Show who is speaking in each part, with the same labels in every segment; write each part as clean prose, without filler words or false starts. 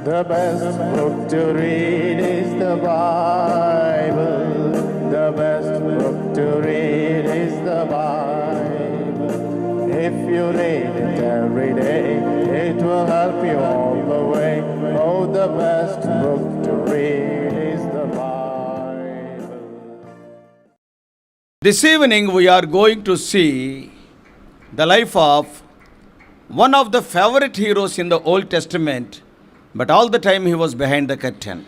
Speaker 1: The best book to read is the Bible. The best book to read is the Bible. If you read it every day, it will help you all the way. Oh, the best book to read is the Bible.
Speaker 2: This evening we are going to see the life of one of the favorite heroes in the Old Testament, but all the time he was behind the curtain.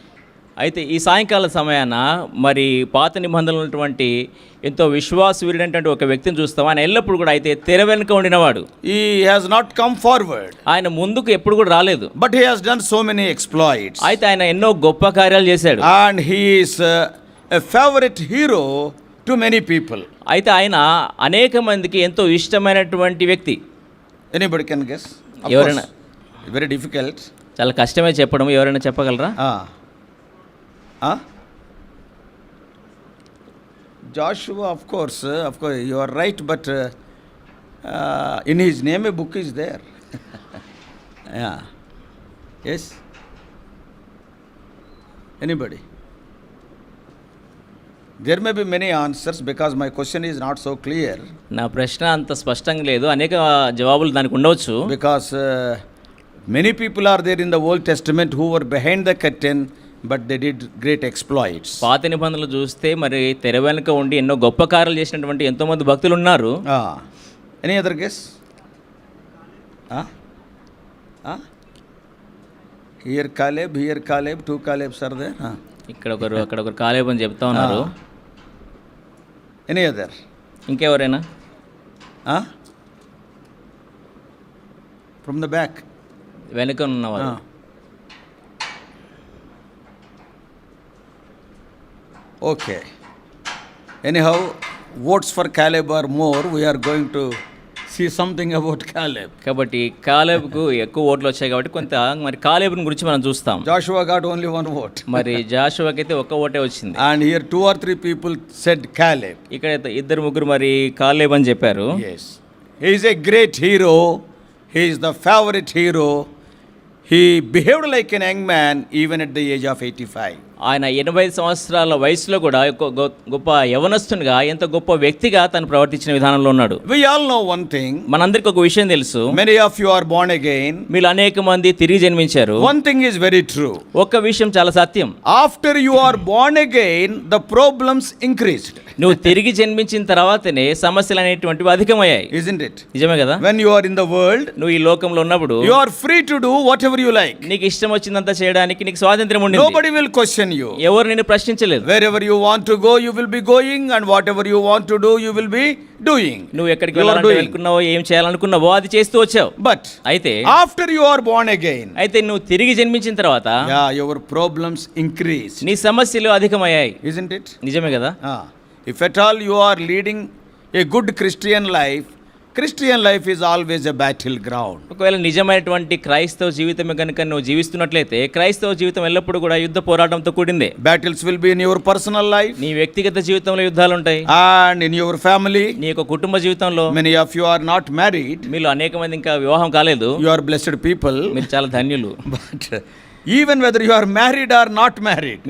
Speaker 3: అయితే ఈ సాయంకాల సమయాన మరి పాత నిబంధనలు ఉన్నటువంటి ఎంతో విశ్వాసవీరుడైనటువంటి ఒక వ్యక్తిని చూస్తాం. ఆయన ఎల్లప్పుడు కూడా అయితే తెర వెనుక ఉండినవాడు.
Speaker 2: He has not come forward,
Speaker 3: ఆయన ముందుకు ఎప్పుడు కూడా రాలేదు.
Speaker 2: but he has done so many exploits.
Speaker 3: అయితే ఆయన ఎన్నో గొప్ప కార్యాలు చేశాడు.
Speaker 2: And he is a favorite hero to many people.
Speaker 3: అయితే ఆయన అనేక మందికి ఎంతో ఇష్టమైనటువంటి వ్యక్తి.
Speaker 2: Anybody can guess? Of
Speaker 3: ఎవరైనా?
Speaker 2: course. Very difficult.
Speaker 3: చాలా కష్టమే చెప్పడం. ఎవరైనా చెప్పగలరా?
Speaker 2: Joshua, of course, you are right, but in his name a book is there. Yeah. Yes. Anybody? There may be many answers because my question is not so clear.
Speaker 3: నా ప్రశ్న అంత స్పష్టంగా లేదు. అనేక జవాబులు దానికి ఉండవచ్చు.
Speaker 2: Because many people are there in the Old Testament who were behind the curtain, but they did great exploits.
Speaker 3: పాత నిబంధనలు చూస్తే మరి తెర వెనుక ఉండి ఎన్నో గొప్ప కార్యాలు చేసినటువంటి ఎంతో మంది భక్తులు ఉన్నారు.
Speaker 2: Any other guess? Here Caleb, two Calebs are there.
Speaker 3: ఇక్కడ ఒకరు అక్కడ ఒకరు కాలేబు అని చెప్తా ఉన్నారు.
Speaker 2: Any other?
Speaker 3: ఇంకెవరైనా?
Speaker 2: From the back.
Speaker 3: వెనుక ఉన్నవారు.
Speaker 2: Okay. Anyhow, votes for Caleb are more. We are going to see something about Caleb.
Speaker 3: కాబట్టి కాలేబుకు ఎక్కువ ఓట్లు వచ్చాయి కాబట్టి కొంత మరి కాలేబుని గురించి మనం చూస్తాం.
Speaker 2: Joshua got only one vote.
Speaker 3: మరి జాషువాకి అయితే ఒక్క ఓటే వచ్చింది.
Speaker 2: And here 2 or 3 people said Caleb.
Speaker 3: ఇక్కడ ఇద్దరు ముగ్గురు మరి కాలేబు అని చెప్పారు.
Speaker 2: Yes. He is a great hero. He is the favorite hero. He behaved like an young man even at the age of 85.
Speaker 3: ఆయన 85 సంవత్సరాల వయసులో కూడా గొప్ప యవనస్తునిగా ఎంత గొప్ప వ్యక్తిగా తను ప్రవర్తించిన విధానంలో ఉన్నాడు.
Speaker 2: We all know one thing.
Speaker 3: మనందరికీ ఒక విషయం తెలుసు.
Speaker 2: Many of you are born again.
Speaker 3: మీరు అనేక మంది తిరిగి జన్మించారు.
Speaker 2: One thing is very true.
Speaker 3: ఒక్క విషయం చాలా సత్యం.
Speaker 2: After you are born again, the problems increased.
Speaker 3: నువ్వు తిరిగి జన్మించిన తర్వాతనే సమస్యలు అనేటువంటివి అధికమయ్యాయి.
Speaker 2: Isn't it?
Speaker 3: నిజమే కదా?
Speaker 2: When you are in the world,
Speaker 3: నువ్వు ఈ లోకంలో ఉన్నప్పుడు
Speaker 2: you are free to do whatever you like.
Speaker 3: నీకు ఇష్టం వచ్చినంత చేయడానికి నీకు స్వాతంత్రం ఉంది.
Speaker 2: Nobody will question you.
Speaker 3: ఎవరు నిన్ను ప్రశ్నించలేదు.
Speaker 2: Wherever you want to go, you will be going, and whatever you want to do, you will be doing.
Speaker 3: నువ్వు ఎక్కడికి వెళ్ళాలనుకున్నావో ఏం చేయాలనుకున్నావో అది చేస్తూ వచ్చావు.
Speaker 2: But
Speaker 3: అయితే
Speaker 2: after you are born again,
Speaker 3: అయితే నువ్వు తిరిగి జన్మించిన తర్వాత
Speaker 2: your problems increase.
Speaker 3: నీ సమస్యలు అధికమయ్యాయి.
Speaker 2: Isn't it?
Speaker 3: నిజమే కదా?
Speaker 2: If at all you are leading a good Christian life is always a battle ground.
Speaker 3: ఒకవేళ నిజమైనటువంటి క్రైస్తవ జీవితం కనుక నువ్వు జీవిస్తున్నట్లయితే క్రైస్తవ జీవితం ఎల్లప్పుడూ కూడా యుద్ధ పోరాటంతో కూడిందే.
Speaker 2: Battles will be in your personal life.
Speaker 3: నీ వ్యక్తిగత జీవితంలో యుద్ధాలు ఉంటాయి.
Speaker 2: And in your family.
Speaker 3: నీ యొక్క కుటుంబ జీవితంలో.
Speaker 2: Many of you are not married.
Speaker 3: మీలో అనేక మంది ఇంకా వివాహం కాలేదు.
Speaker 2: You are blessed people.
Speaker 3: మీరు చాలా ధన్యులు.
Speaker 2: But even whether you are married or not married,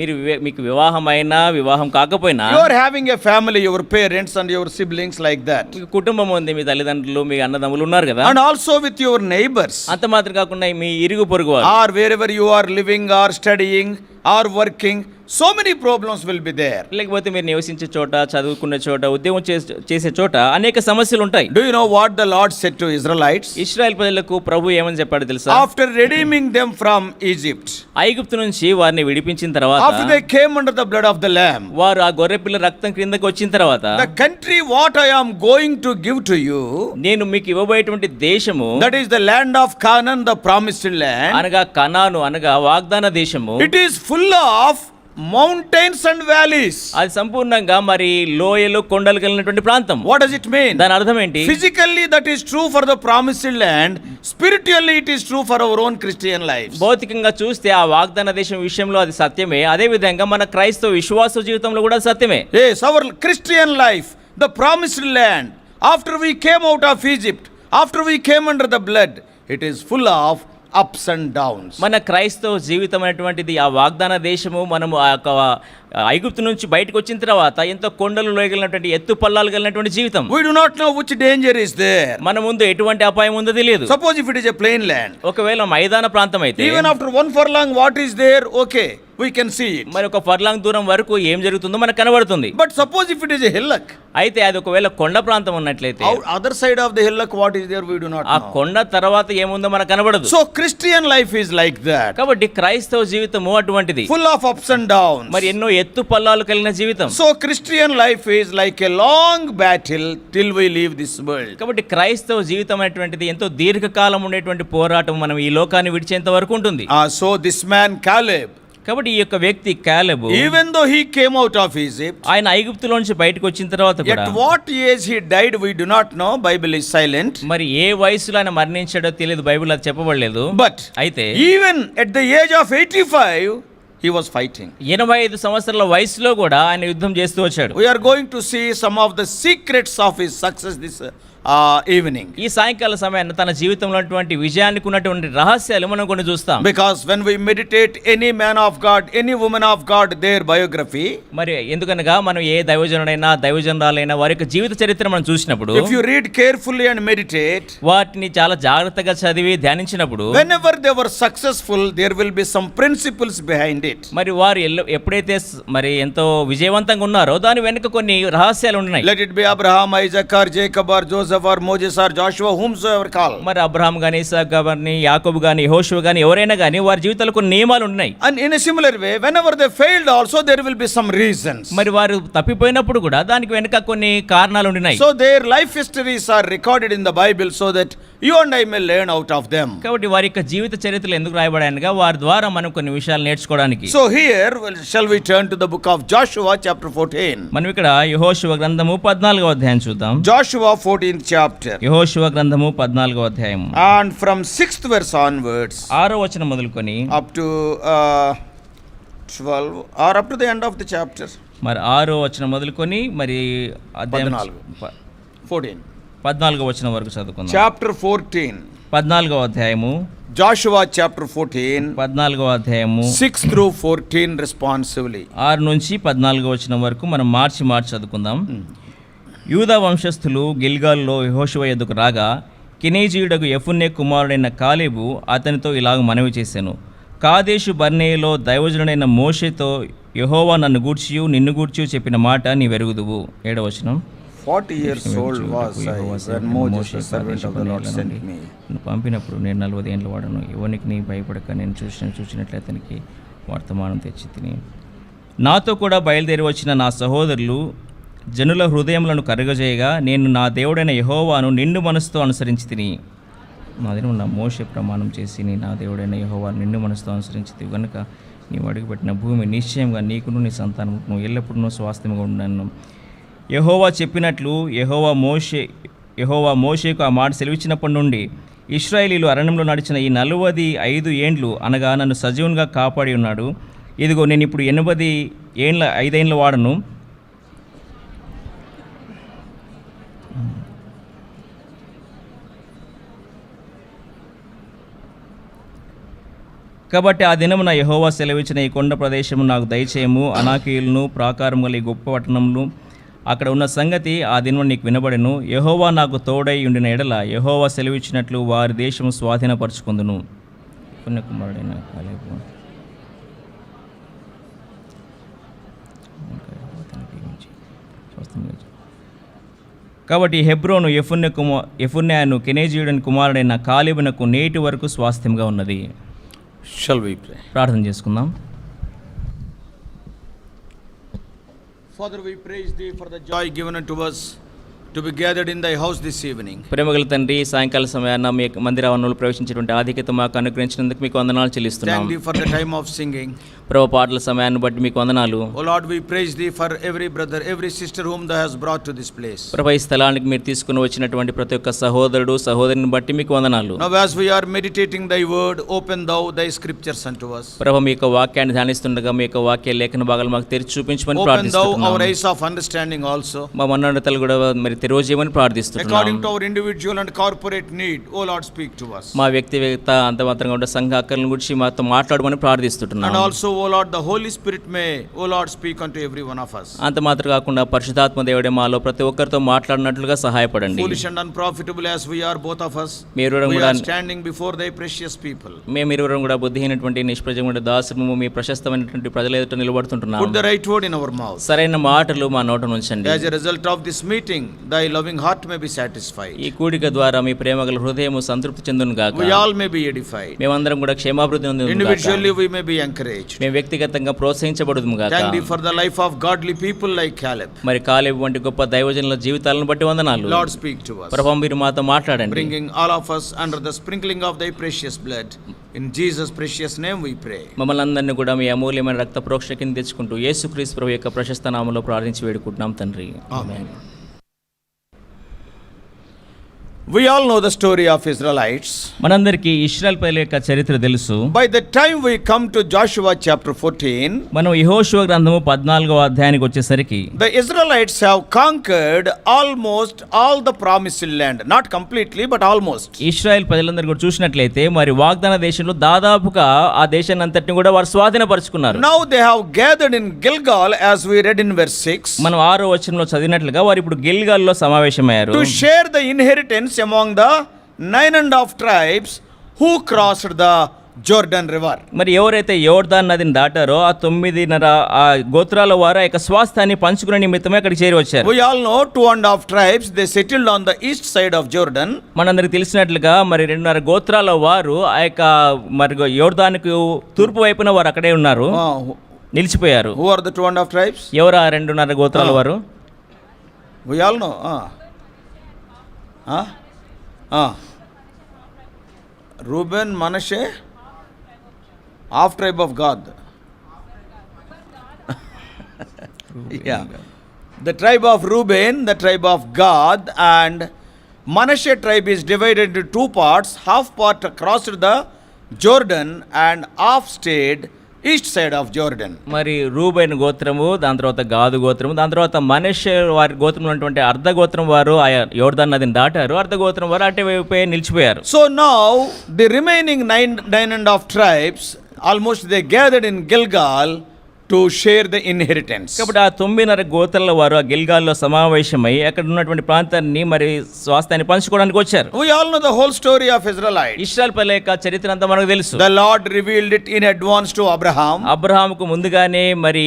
Speaker 3: మీకు వివాహమైనా వివాహం కాకపోయినా,
Speaker 2: you are having a family, your parents and your siblings like that.
Speaker 3: మీకు కుటుంబం ఉంది, మీ తల్లిదండ్రులు, మీ అన్నదమ్ములు ఉన్నారు కదా.
Speaker 2: And also with your neighbors.
Speaker 3: అంత మాత్రం కాకుండా మీ ఇరుగు పొరుగు వారు.
Speaker 2: Or wherever you are living or studying or working, so many problems will be there.
Speaker 3: లేకపోతే మీరు నివసించే చోట, చదువుకునే చోట, ఉద్యోగం చేసే చోట అనేక సమస్యలు ఉంటాయి.
Speaker 2: Do you know what the Lord said to Israelites?
Speaker 3: Israel ప్రజలకు ప్రభు ఏమని చెప్పాడు తెలుసా?
Speaker 2: After redeeming them from Egypt,
Speaker 3: ఐగుప్తు నుంచి వారిని విడిపించిన తర్వాత,
Speaker 2: after they came under the blood of the lamb,
Speaker 3: వారు ఆ గొర్రె పిల్ల రక్తం క్రిందకి వచ్చిన తర్వాత,
Speaker 2: the country what I am going to give to you,
Speaker 3: నేను మీకు ఇవ్వబోయేటువంటి దేశము,
Speaker 2: that is the land of Canaan, the promised land,
Speaker 3: అనగా కనాను అనగా వాగ్దాన దేశము,
Speaker 2: it is full of mountains and valleys.
Speaker 3: అది సంపూర్ణంగా మరి లోయలు కొండలు కలిగినటువంటి ప్రాంతం.
Speaker 2: What does it mean?
Speaker 3: దాని అర్థం ఏంటి?
Speaker 2: Physically that is true for the promised land, spiritually it is true for our own Christian lives.
Speaker 3: భౌతికంగా చూస్తే ఆ వాగ్దాన దేశం విషయంలో అది సత్యమే, అదే విధంగా మన క్రైస్తవ విశ్వాస జీవితంలో కూడా సత్యమే.
Speaker 2: Yes, our Christian life, the promised land, after we came out of Egypt, after we came under the blood, it is full of ups and downs.
Speaker 3: మన క్రైస్తవ జీవితం అనేటువంటిది ఆ వాగ్దాన దేశము మనము ఆ యొక్క ఐగుప్తు నుంచి బయటకు వచ్చిన తర్వాత ఎంతో కొండలు లోయగలిగినటువంటి ఎత్తు పల్లాలు కలిగినటువంటి జీవితం.
Speaker 2: We do not know which danger is there.
Speaker 3: మన ముందు ఎటువంటి అపాయం ఉందో తెలియదు.
Speaker 2: Suppose if it is a plain land,
Speaker 3: ఒకవేళ మైదాన ప్రాంతం అయితే
Speaker 2: even after 1 furlong what is there, okay, we can see it.
Speaker 3: మరి ఒక ఫర్లాంగ్ దూరం వరకు ఏం జరుగుతుందో మనకు కనబడుతుంది.
Speaker 2: But suppose if it is a hillock,
Speaker 3: అయితే అది ఒకవేళ కొండ ప్రాంతం ఉన్నట్లయితే
Speaker 2: other side of the hillock what is there, we do not
Speaker 3: ఆ
Speaker 2: know.
Speaker 3: కొండ తర్వాత ఏముందో మనకు కనబడదు.
Speaker 2: So Christian life is like that,
Speaker 3: కాబట్టి క్రైస్తవ జీవితము అటువంటిది,
Speaker 2: full of ups and downs.
Speaker 3: మరి ఎన్నో ఎత్తు పల్లాలు కలిగిన జీవితం.
Speaker 2: So Christian life is like a long battle till we leave this world.
Speaker 3: కాబట్టి క్రైస్తవ జీవితం అనేటువంటిది ఎంతో దీర్ఘకాలం ఉండేటువంటి పోరాటం మనం ఈ లోకాన్ని విడిచేంత వరకు ఉంటుంది.
Speaker 2: So this man Caleb,
Speaker 3: కాబట్టి ఈ యొక్క వ్యక్తి కాలెబు,
Speaker 2: even though he came out of Egypt,
Speaker 3: ఆయన ఐగుప్తులో నుంచి బయటకు వచ్చిన తర్వాత కూడా
Speaker 2: at what age he died we do not know, Bible is silent.
Speaker 3: మరి ఏ వయసులో ఆయన మరణించాడో తెలియదు, బైబిల్ అది చెప్పబడలేదు.
Speaker 2: But
Speaker 3: అయితే
Speaker 2: even at the age of 85 he was fighting.
Speaker 3: 85 సంవత్సరాల వయసులో కూడా ఆయన యుద్ధం చేస్తూ వచ్చాడు.
Speaker 2: We are going to see some of the secrets of his success this evening.
Speaker 3: ఈ సాయంకాల సమయాన్ని తన జీవితంలో ఉన్నటువంటి విజయానికి ఉన్నటువంటి రహస్యాలు మనం కొన్ని చూస్తాం.
Speaker 2: Because when we meditate any man of God, any woman of God, their biography,
Speaker 3: మరి ఎందుకనగా మనం ఏ దైవజనుడైనా దైవజనురాలైనా వారి యొక్క జీవిత చరిత్ర మనం చూసినప్పుడు,
Speaker 2: if you read carefully and meditate,
Speaker 3: వాటిని చాలా జాగ్రత్తగా చదివి ధ్యానించినప్పుడు,
Speaker 2: whenever they were successful there will be some principles behind it.
Speaker 3: మరి వారు ఎప్పుడైతే మరి ఎంతో విజయవంతంగా ఉన్నారో దాని వెనుక కొన్ని రహస్యాలు ఉన్నాయి.
Speaker 2: Let it be Abraham, Isaac or Jacob or Joseph or Moses or Joshua, whomsoever call.
Speaker 3: మరి అబ్రహాం గాని, ఇస్సాకు గాని, యాకోబు గాని, యెహోషువ గాని ఎవరైనా గాని వారి జీవితాల్లో కొన్ని నియమాలు ఉన్నాయి.
Speaker 2: And in a similar way, whenever they failed also there will be some reasons.
Speaker 3: మరి వారు తప్పిపోయినప్పుడు కూడా దానికి వెనుక కొన్ని కారణాలు ఉన్నాయి.
Speaker 2: So their life histories are recorded in the Bible so that you and I may learn out of them.
Speaker 3: కాబట్టి వారి యొక్క జీవిత చరిత్రలు ఎందుకు రాయబడాయనగా వారి ద్వారా మనం కొన్ని విషయాలు నేర్చుకోవడానికి.
Speaker 2: So here shall we turn to the book of Joshua chapter 14.
Speaker 3: మనం ఇక్కడ యెహోషువ గ్రంథము 14వ అధ్యాయం చూద్దాం.
Speaker 2: Joshua 14th chapter.
Speaker 3: యెహోషువ గ్రంథము 14వ అధ్యాయం.
Speaker 2: And from 6th verse onwards
Speaker 3: 6వ వచనం మొదలుకొని
Speaker 2: up to 12 or up to the end of the chapter.
Speaker 3: మరి 6వ వచనం మొదలుకొని మరి అధ్యాయం
Speaker 2: 14.
Speaker 3: 14వ వచనం వరకు చదువుకుందాం.
Speaker 2: Chapter 14.
Speaker 3: 14వ అధ్యాయము.
Speaker 2: Joshua chapter 14.
Speaker 3: 14వ అధ్యాయము
Speaker 2: 6 through 14 responsively.
Speaker 3: 6 నుంచి 14వ వచనం వరకు మనం మార్చి చదువుకుందాం. యూదా వంశస్థులు గిల్గాల్లో యెహోషువ యొద్దకు రాగా కెనీజీయుడగు యెఫున్నె కుమారుడైన కాలేబు అతనితో ఇలాగ మనవి చేశాను. కాదేషు బర్నేలో దైవజనుడైన మోషేతో యెహోవా నన్ను గూర్చియు నిన్ను గూర్చియు చెప్పిన మాట నీ వెరుగుదువు. 7వ వచనం.
Speaker 2: 40 years old was I when Moses the servant of the Lord sent me.
Speaker 3: నన్ను పంపినప్పుడు నేను 40 ఏళ్ళ వాడను. ఎవరికి నీ భయపడక నేను చూసినట్లే అతనికి వర్తమానం తెచ్చి తిని నాతో కూడా బయలుదేరి వచ్చిన నా సహోదరులు జనుల హృదయములను కరగజేయగా నేను నా దేవుడైన యెహోవాను నిండు మనసుతో అనుసరించి తిని నా దినం నా మోషే ప్రమాణం చేసి నా దేవుడైన యెహోవాను నిండు మనసుతో అనుసరించితివి కనుక నీవు అడుగుపెట్టిన భూమి నిశ్చయంగా నీకును నీ సంతానమును ఎల్లప్పుడూ స్వాస్థ్యంగా ఉండను. యెహోవా చెప్పినట్లు యెహోవా మోషేకు ఆ మాట సెలవిచ్చినప్పటి నుండి ఇశ్రాయేలీలు అరణ్యంలో నడిచిన ఈ 45 ఏండ్లు అనగా నన్ను సజీవునిగా కాపాడి ఉన్నాడు. ఇదిగో నేను ఇప్పుడు 5 ఏండ్ల వాడను. కాబట్టి ఆ దినమున యెహోవా సెలవిచ్చిన ఈ కొండ ప్రదేశము నాకు దయచేయము. అనాకీయులను ప్రాకారం గల ఈ గొప్ప పట్టణములు అక్కడ ఉన్న సంగతి ఆ దినం నీకు వినబడెను. యెహోవా నాకు తోడై ఉండిన ఎడల యెహోవా సెలవిచ్చినట్లు వారి దేశము స్వాధీనపరచుకుందును. పుణ్యకుమారుడైన కాలేబు కాబట్టి హెబ్రోను యెఫున్నెను కెనీజీయుడని కుమారుడైన కాలేబునకు నేటి వరకు స్వాస్థ్యంగా ఉన్నది.
Speaker 2: Shall we pray?
Speaker 3: ప్రార్థన చేసుకుందాం.
Speaker 2: Father, we praise thee for the joy given unto us to be gathered in thy house this evening.
Speaker 3: ప్రేమగల తండ్రి, సాయంకాల సమయాన మీ మందిరావరణంలో ప్రవేశించేటువంటి ఆధిక్యత మాకు అనుగ్రహించినందుకు మీకు వందనాలు చెల్లిస్తున్నాం.
Speaker 2: Thank thee for the time of singing.
Speaker 3: ప్రభు పాటల సమయాన్ని బట్టి మీకు వందనాలు.
Speaker 2: O Lord, we praise thee for every brother, every sister whom thou hast brought to this place.
Speaker 3: ప్రభు ఈ స్థలానికి మీరు తీసుకుని వచ్చినటువంటి ప్రతి ఒక్క సహోదరుడు సహోదరిని బట్టి మీకు వందనాలు.
Speaker 2: Now as we are meditating thy word, open thou thy scriptures unto us.
Speaker 3: ప్రభు మీ యొక్క వాక్యాన్ని ధ్యానిస్తుండగా మీ యొక్క వాక్య లేఖన భాగాలు మాకు తెరిచి చూపించమని
Speaker 2: Open thou
Speaker 3: ప్రార్థిస్తున్నాము.
Speaker 2: our eyes of understanding also.
Speaker 3: మా మన్నడతలు కూడా మరి తెలియజేయమని ప్రార్థిస్తున్నాం.
Speaker 2: According to our individual and corporate need, O Lord, speak to us.
Speaker 3: మా వ్యక్తిగత అంతమాత్రంగా ఉండే సంఘ అక్కర్ల గురించి మాతో మాట్లాడమని ప్రార్థిస్తున్నాం.
Speaker 2: And also, O Lord, the Holy Spirit may, O Lord, speak unto every one of us.
Speaker 3: అంత మాత్రం కాకుండా పరిశుద్ధాత్మ దేవుడే మాలో ప్రతి ఒక్కరితో మాట్లాడినట్లుగా సహాయపడండి.
Speaker 2: Foolish and unprofitable as we are, both of us,
Speaker 3: మీరురం
Speaker 2: we
Speaker 3: కూడా
Speaker 2: are standing before thy precious people.
Speaker 3: మేమిరువురం కూడా బుద్ధిహీనటువంటి నిష్ప్రయోజనమైన దాసులము మీ ప్రశస్తమైనటువంటి ప్రజల ఎదుట నిలబడుతుంటున్నాం.
Speaker 2: Put the right word in our mouth.
Speaker 3: సరైన మాటలు మా నోట నుంచండి.
Speaker 2: As a result of this meeting, thy loving heart may be satisfied.
Speaker 3: ఈ కూడిక ద్వారా మీ ప్రేమగల హృదయము సంతృప్తి చెందును గాక.
Speaker 2: We all may be edified.
Speaker 3: మేమందరం కూడా క్షేమాభివృద్ధి పొందును గాక.
Speaker 2: Individually we may be encouraged.
Speaker 3: మేము వ్యక్తిగతంగా ప్రోత్సహించబడుదుము గాక.
Speaker 2: Thank thee for the life of godly people like Caleb.
Speaker 3: మరి కాలేబు వంటి గొప్ప దైవజనుల జీవితాలను బట్టి వందనాలు.
Speaker 2: Lord, speak to us.
Speaker 3: ప్రభువా మీరు మాతో మాట్లాడండి.
Speaker 2: Bringing all of us under the sprinkling of thy precious blood. In Jesus' precious name we pray.
Speaker 3: మమ్మల్ని అందరినీ కూడా మీ అమూల్యమైన రక్త ప్రోక్షణ కింద తెచ్చుకుంటూ యేసుక్రీస్తు ప్రభు యొక్క ప్రశస్త నామములో ప్రార్థించి వేడుకుంటున్నాం తండ్రి.
Speaker 2: Amen. We all know the story of Israelites.
Speaker 3: మనందరికీ ఇశ్రాయేలు ప్రజల యొక్క చరిత్ర తెలుసు.
Speaker 2: By the time we come to Joshua chapter 14,
Speaker 3: మనం యెహోషువ గ్రంథము 14వ అధ్యాయానికి వచ్చేసరికి
Speaker 2: the Israelites have conquered almost all the promised land. Not completely, but almost.
Speaker 3: Israel ప్రజలందరూ కూడా చూసినట్లయితే మరి వాగ్దాన దేశంలో దాదాపుగా ఆ దేశాన్ని అంతటిని కూడా వారు స్వాధీనపరుచుకున్నారు.
Speaker 2: Now they have gathered in Gilgal, as we read in verse 6,
Speaker 3: మనం 6వ వచనంలో చదివినట్లుగా వారు ఇప్పుడు గిల్గాల్లో సమావేశమయ్యారు.
Speaker 2: to share the inheritance among the 9.5 tribes who crossed the Jordan River.
Speaker 3: మరి ఎవరైతే యోర్దాన్ నదిని దాటారో ఆ 9.5 ఆ గోత్రాల వారు ఆ యొక్క స్వాస్థాన్ని పంచుకునే నిమిత్తమే అక్కడికి చేరి వచ్చారు.
Speaker 2: We all know 2.5 tribes, they settled on the east side of Jordan.
Speaker 3: మనందరికి తెలిసినట్లుగా మరి 2.5 గోత్రాల వారు ఆ యొక్క మరి యోర్దానుకు తూర్పు వైపున వారు అక్కడే ఉన్నారు, నిలిచిపోయారు.
Speaker 2: Who are the 2.5 tribes?
Speaker 3: ఎవరు ఆ 2.5 గోత్రాల వారు?
Speaker 2: We all know. Reuben, Manasseh, half tribe of God. Yeah. The tribe of Reuben, the tribe of God, and Manasseh tribe is divided into two parts. Half part crossed the Jordan and half stayed east side of Jordan.
Speaker 3: మరి రూబేన్ గోత్రము, దాని తర్వాత గాదు గోత్రము, దాని తర్వాత మనష్షే వారి గోత్రంలో ఉన్నటువంటి అర్ధ గోత్రం వారు ఆ యోర్దాన్ నదిని దాటారు, అర్ధ గోత్రం వారు అటే వైపు నిలిచిపోయారు.
Speaker 2: So now the remaining 9.5 tribes almost they gathered in Gilgal to share the inheritance.
Speaker 3: కాబట్టి ఆ 9.5 గోత్రాల వారు ఆ గిల్గాల్లో సమావేశమై అక్కడ ఉన్నటువంటి ప్రాంతాన్ని మరి స్వాస్థ్యాన్ని పంచుకోవడానికి వచ్చారు.
Speaker 2: We all know the whole story of Israelites.
Speaker 3: ఇశ్రాయేలు ప్రజల యొక్క చరిత్ర అంతా మనకు తెలుసు.
Speaker 2: The Lord revealed it in advance to Abraham.
Speaker 3: అబ్రహాముకు ముందుగానే మరి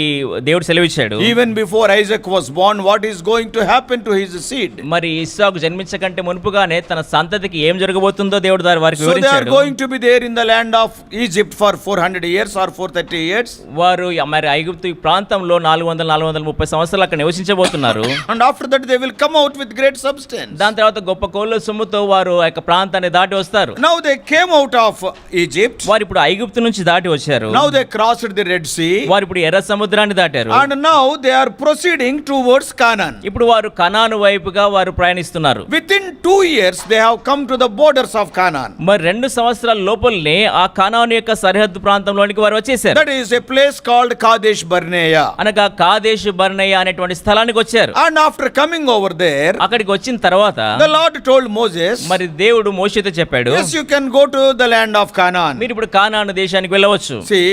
Speaker 3: దేవుడు సెలవిచ్చాడు.
Speaker 2: Even before Isaac was born, what is going to happen to his seed.
Speaker 3: మరి ఇస్సాకు జన్మించకంటే మునుపుగానే తన సంతతికి ఏం జరగబోతుందో దేవుడు వారికి
Speaker 2: వివరించాడు. So they are
Speaker 3: వివరించాడు.
Speaker 2: going to be there in the land of Egypt for 400 years or 430 years.
Speaker 3: వారు మరి ఐగుప్తు ప్రాంతంలో 430 సంవత్సరాలు అక్కడ నివసించబోతున్నారు.
Speaker 2: And after that they will come out with great substance.
Speaker 3: దాని తర్వాత గొప్ప కోళ్ళ సొమ్ముతో వారు ఆ యొక్క ప్రాంతాన్ని దాటి వస్తారు.
Speaker 2: Now they came out of Egypt.
Speaker 3: వారు ఇప్పుడు ఐగుప్తు నుంచి దాటి వచ్చారు.
Speaker 2: Now they crossed the Red Sea.
Speaker 3: వారు ఇప్పుడు ఎర్ర సముద్రాన్ని దాటారు.
Speaker 2: And now they are proceeding towards Canaan.
Speaker 3: ఇప్పుడు వారు కనాను వైపుగా వారు ప్రయాణిస్తున్నారు.
Speaker 2: Within 2 years they have come to the borders of Canaan.
Speaker 3: మరి 2 సంవత్సరాల లోపలనే ఆ కనాను యొక్క సరిహద్దు ప్రాంతంలోనికి వారు వచ్చేసారు.
Speaker 2: That is a place called Kadesh Barnea.
Speaker 3: అనగా కాదేశు బర్నేయ అనేటువంటి స్థలానికి వచ్చారు.
Speaker 2: And after coming over there,
Speaker 3: అక్కడికి వచ్చిన తర్వాత
Speaker 2: the Lord told Moses,
Speaker 3: మరి దేవుడు మోషేతో చెప్పాడు,
Speaker 2: yes, you can go to the land of Canaan.
Speaker 3: మీరు ఇప్పుడు కానాను దేశానికి వెళ్ళవచ్చు.
Speaker 2: See,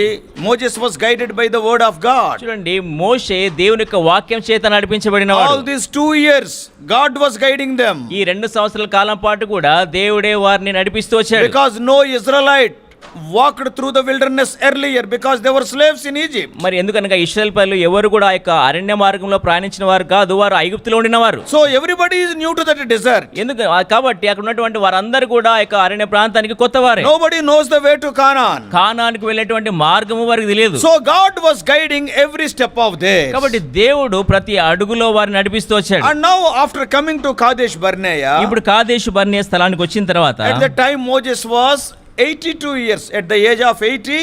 Speaker 2: Moses was guided by the word of God.
Speaker 3: చూడండి, మోషే దేవుని యొక్క వాక్యం చేత నడిపించబడినవాడు.
Speaker 2: All these 2 years God was guiding them.
Speaker 3: ఈ 2 సంవత్సరాల కాలం పాటు కూడా దేవుడే వారిని నడిపిస్తూ వచ్చాడు.
Speaker 2: Because no Israelite walked through the wilderness earlier because they were slaves in Egypt.
Speaker 3: మరి ఎందుకనగా ఇశ్రాయేలు ప్రజలు ఎవరు కూడా ఆ యొక్క అరణ్య మార్గంలో ప్రయాణించిన వారు కాదు, వారు ఐగుప్తులో ఉండినవారు.
Speaker 2: So everybody is new to that desert.
Speaker 3: ఎందుకు కాబట్టి అక్కడ ఉన్నటువంటి వారందరూ కూడా ఆ యొక్క అరణ్య ప్రాంతానికి కొత్తవారే.
Speaker 2: Nobody knows the way to Canaan.
Speaker 3: కానానికి వెళ్ళేటువంటి మార్గము వారికి తెలియదు.
Speaker 2: So God was guiding every step of there.
Speaker 3: కాబట్టి దేవుడు ప్రతి అడుగులో వారిని నడిపిస్తూ వచ్చాడు.
Speaker 2: And now after coming to Kadesh Barnea,
Speaker 3: ఇప్పుడు కాదేశు బర్నేయ స్థలానికి వచ్చిన తర్వాత
Speaker 2: at the time Moses was 82 years. At the age of 80,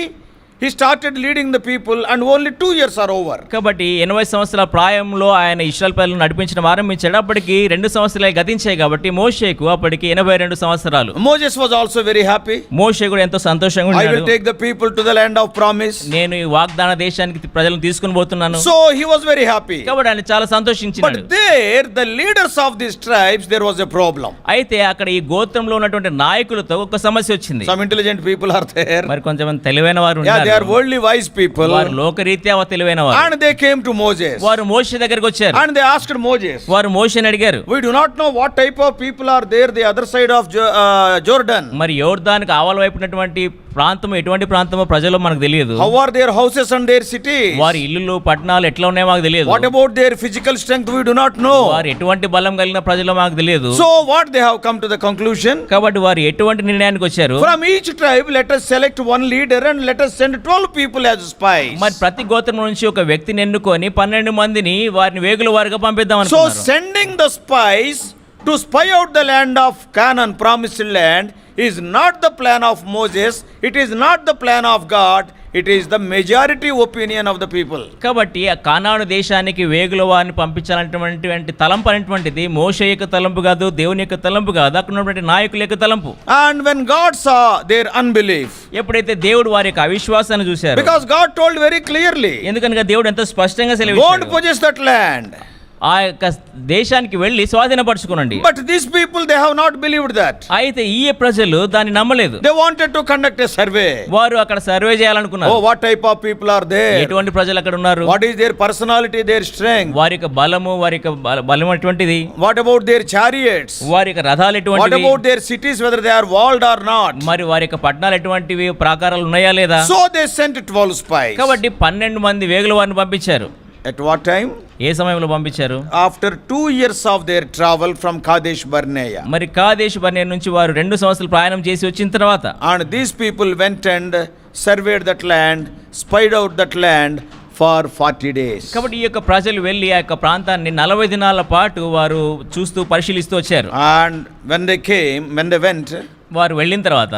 Speaker 2: he started leading the people and only 2 years are over.
Speaker 3: కాబట్టి 80 సంవత్సరాల ప్రాయంలో ఆయన ఇశ్రాయేలు ప్రజలను నడిపించడం ఆరంభించాడు. అప్పటికి 2 సంవత్సరాలే గతించాయి కాబట్టి మోషేకు అప్పటికి 82 సంవత్సరాలు.
Speaker 2: Moses was also very happy.
Speaker 3: మోషే కూడా ఎంతో సంతోషంగా
Speaker 2: I will
Speaker 3: ఉన్నాడు.
Speaker 2: take the people to the land of promise.
Speaker 3: నేను ఈ వాగ్దాన దేశానికి ప్రజలను తీసుకుని పోతున్నాను.
Speaker 2: So he was very happy.
Speaker 3: కాబట్టి ఆయన చాలా సంతోషించాడు.
Speaker 2: But there the leaders of these tribes there was a problem.
Speaker 3: అయితే అక్కడ ఈ గోత్రంలో ఉన్నటువంటి నాయకులతో ఒక సమస్య వచ్చింది.
Speaker 2: Some intelligent people are there.
Speaker 3: మరి కొంచెం తెలివైన వారు
Speaker 2: Yeah, they are
Speaker 3: ఉన్నారు.
Speaker 2: worldly wise people.
Speaker 3: వారు లోకరీత్యా తెలివైన వారు.
Speaker 2: And they came to Moses.
Speaker 3: వారు మోషే దగ్గరికి వచ్చారు.
Speaker 2: And they asked Moses.
Speaker 3: వారు మోషేని అడిగారు,
Speaker 2: We do not know what type of people are there the other side of Jordan.
Speaker 3: మరి యోర్దానుకు ఆవల వైపు ఉన్నటువంటి ప్రాంతం ఎటువంటి ప్రాంతమో ప్రజలు మనకు తెలియదు.
Speaker 2: How are their houses and their cities?
Speaker 3: వారి ఇల్లులు పట్టణాలు ఎట్లా ఉన్నాయో మాకు తెలియదు.
Speaker 2: What about their physical strength? We do not know.
Speaker 3: వారు ఎటువంటి బలం కలిగిన ప్రజలు మాకు తెలియదు.
Speaker 2: So what they have come to the conclusion?
Speaker 3: కాబట్టి వారు ఎటువంటి నిర్ణయానికి వచ్చారు?
Speaker 2: From each tribe let us select one leader and let us send 12 people as spies.
Speaker 3: మరి ప్రతి గోత్రం నుంచి ఒక వ్యక్తిని ఎన్నుకొని 12 మందిని వారిని వేగుల వారిగా పంపిద్దాం
Speaker 2: So
Speaker 3: అనుకున్నారు.
Speaker 2: sending the spies to spy out the land of Canaan, promised land, is not the plan of Moses. It is not the plan of God. It is the majority opinion of the people.
Speaker 3: కాబట్టి ఆ కానాను దేశానికి వేగుల వారిని పంపించాలన్నటువంటి తలంపు అనేటువంటిది మోషే యొక్క తలంపు కాదు, దేవుని యొక్క తలంపు కాదు, అక్కడ ఉన్నటువంటి నాయకుల యొక్క తలంపు.
Speaker 2: And when God saw their unbelief,
Speaker 3: ఎప్పుడైతే దేవుడు వారి యొక్క అవిశ్వాసాన్ని చూశారు,
Speaker 2: because God told very clearly,
Speaker 3: ఎందుకనగా దేవుడు ఎంతో స్పష్టంగా
Speaker 2: go and
Speaker 3: సెలవిచ్చాడు,
Speaker 2: possess that land.
Speaker 3: ఆ యొక్క దేశానికి వెళ్ళి స్వాధీనపరచుకోనండి.
Speaker 2: But these people, they have not believed that.
Speaker 3: అయితే ఈ ప్రజలు దాన్ని నమ్మలేదు.
Speaker 2: They wanted to conduct a survey.
Speaker 3: వారు అక్కడ సర్వే చేయాలనుకున్నారు.
Speaker 2: Oh, what type of people are there?
Speaker 3: ఎటువంటి ప్రజలు అక్కడ ఉన్నారు,
Speaker 2: What is their personality, their strength?
Speaker 3: వారి యొక్క బలము, వారి యొక్క బలం ఎటువంటిది,
Speaker 2: What about their chariots?
Speaker 3: వారి యొక్క రథాలు
Speaker 2: What
Speaker 3: ఎటువంటివి,
Speaker 2: about their cities, whether they are walled or not?
Speaker 3: మరి వారి యొక్క పట్టణాలు ఎటువంటివి, ప్రాకారాలు ఉన్నాయా లేదా.
Speaker 2: So they sent 12 spies.
Speaker 3: కాబట్టి 12 మంది వేగుల వారిని పంపించారు.
Speaker 2: At what time?
Speaker 3: ఏ సమయంలో పంపించారు?
Speaker 2: After 2 years of their travel from Kadesh Barnea.
Speaker 3: మరి కాదేశ్ బర్నేయ నుంచి వారు 2 సంవత్సరాలు ప్రయాణం చేసి వచ్చిన తర్వాత
Speaker 2: And these people went and surveyed that land, spied out that land for 40 days.
Speaker 3: కాబట్టి ఈ యొక్క ప్రజలు వెళ్ళి ఆ యొక్క ప్రాంతాన్ని 40 దినాల పాటు వారు చూస్తూ పరిశీలిస్తూ వచ్చారు.
Speaker 2: And when they went,
Speaker 3: వారు వెళ్ళిన తర్వాత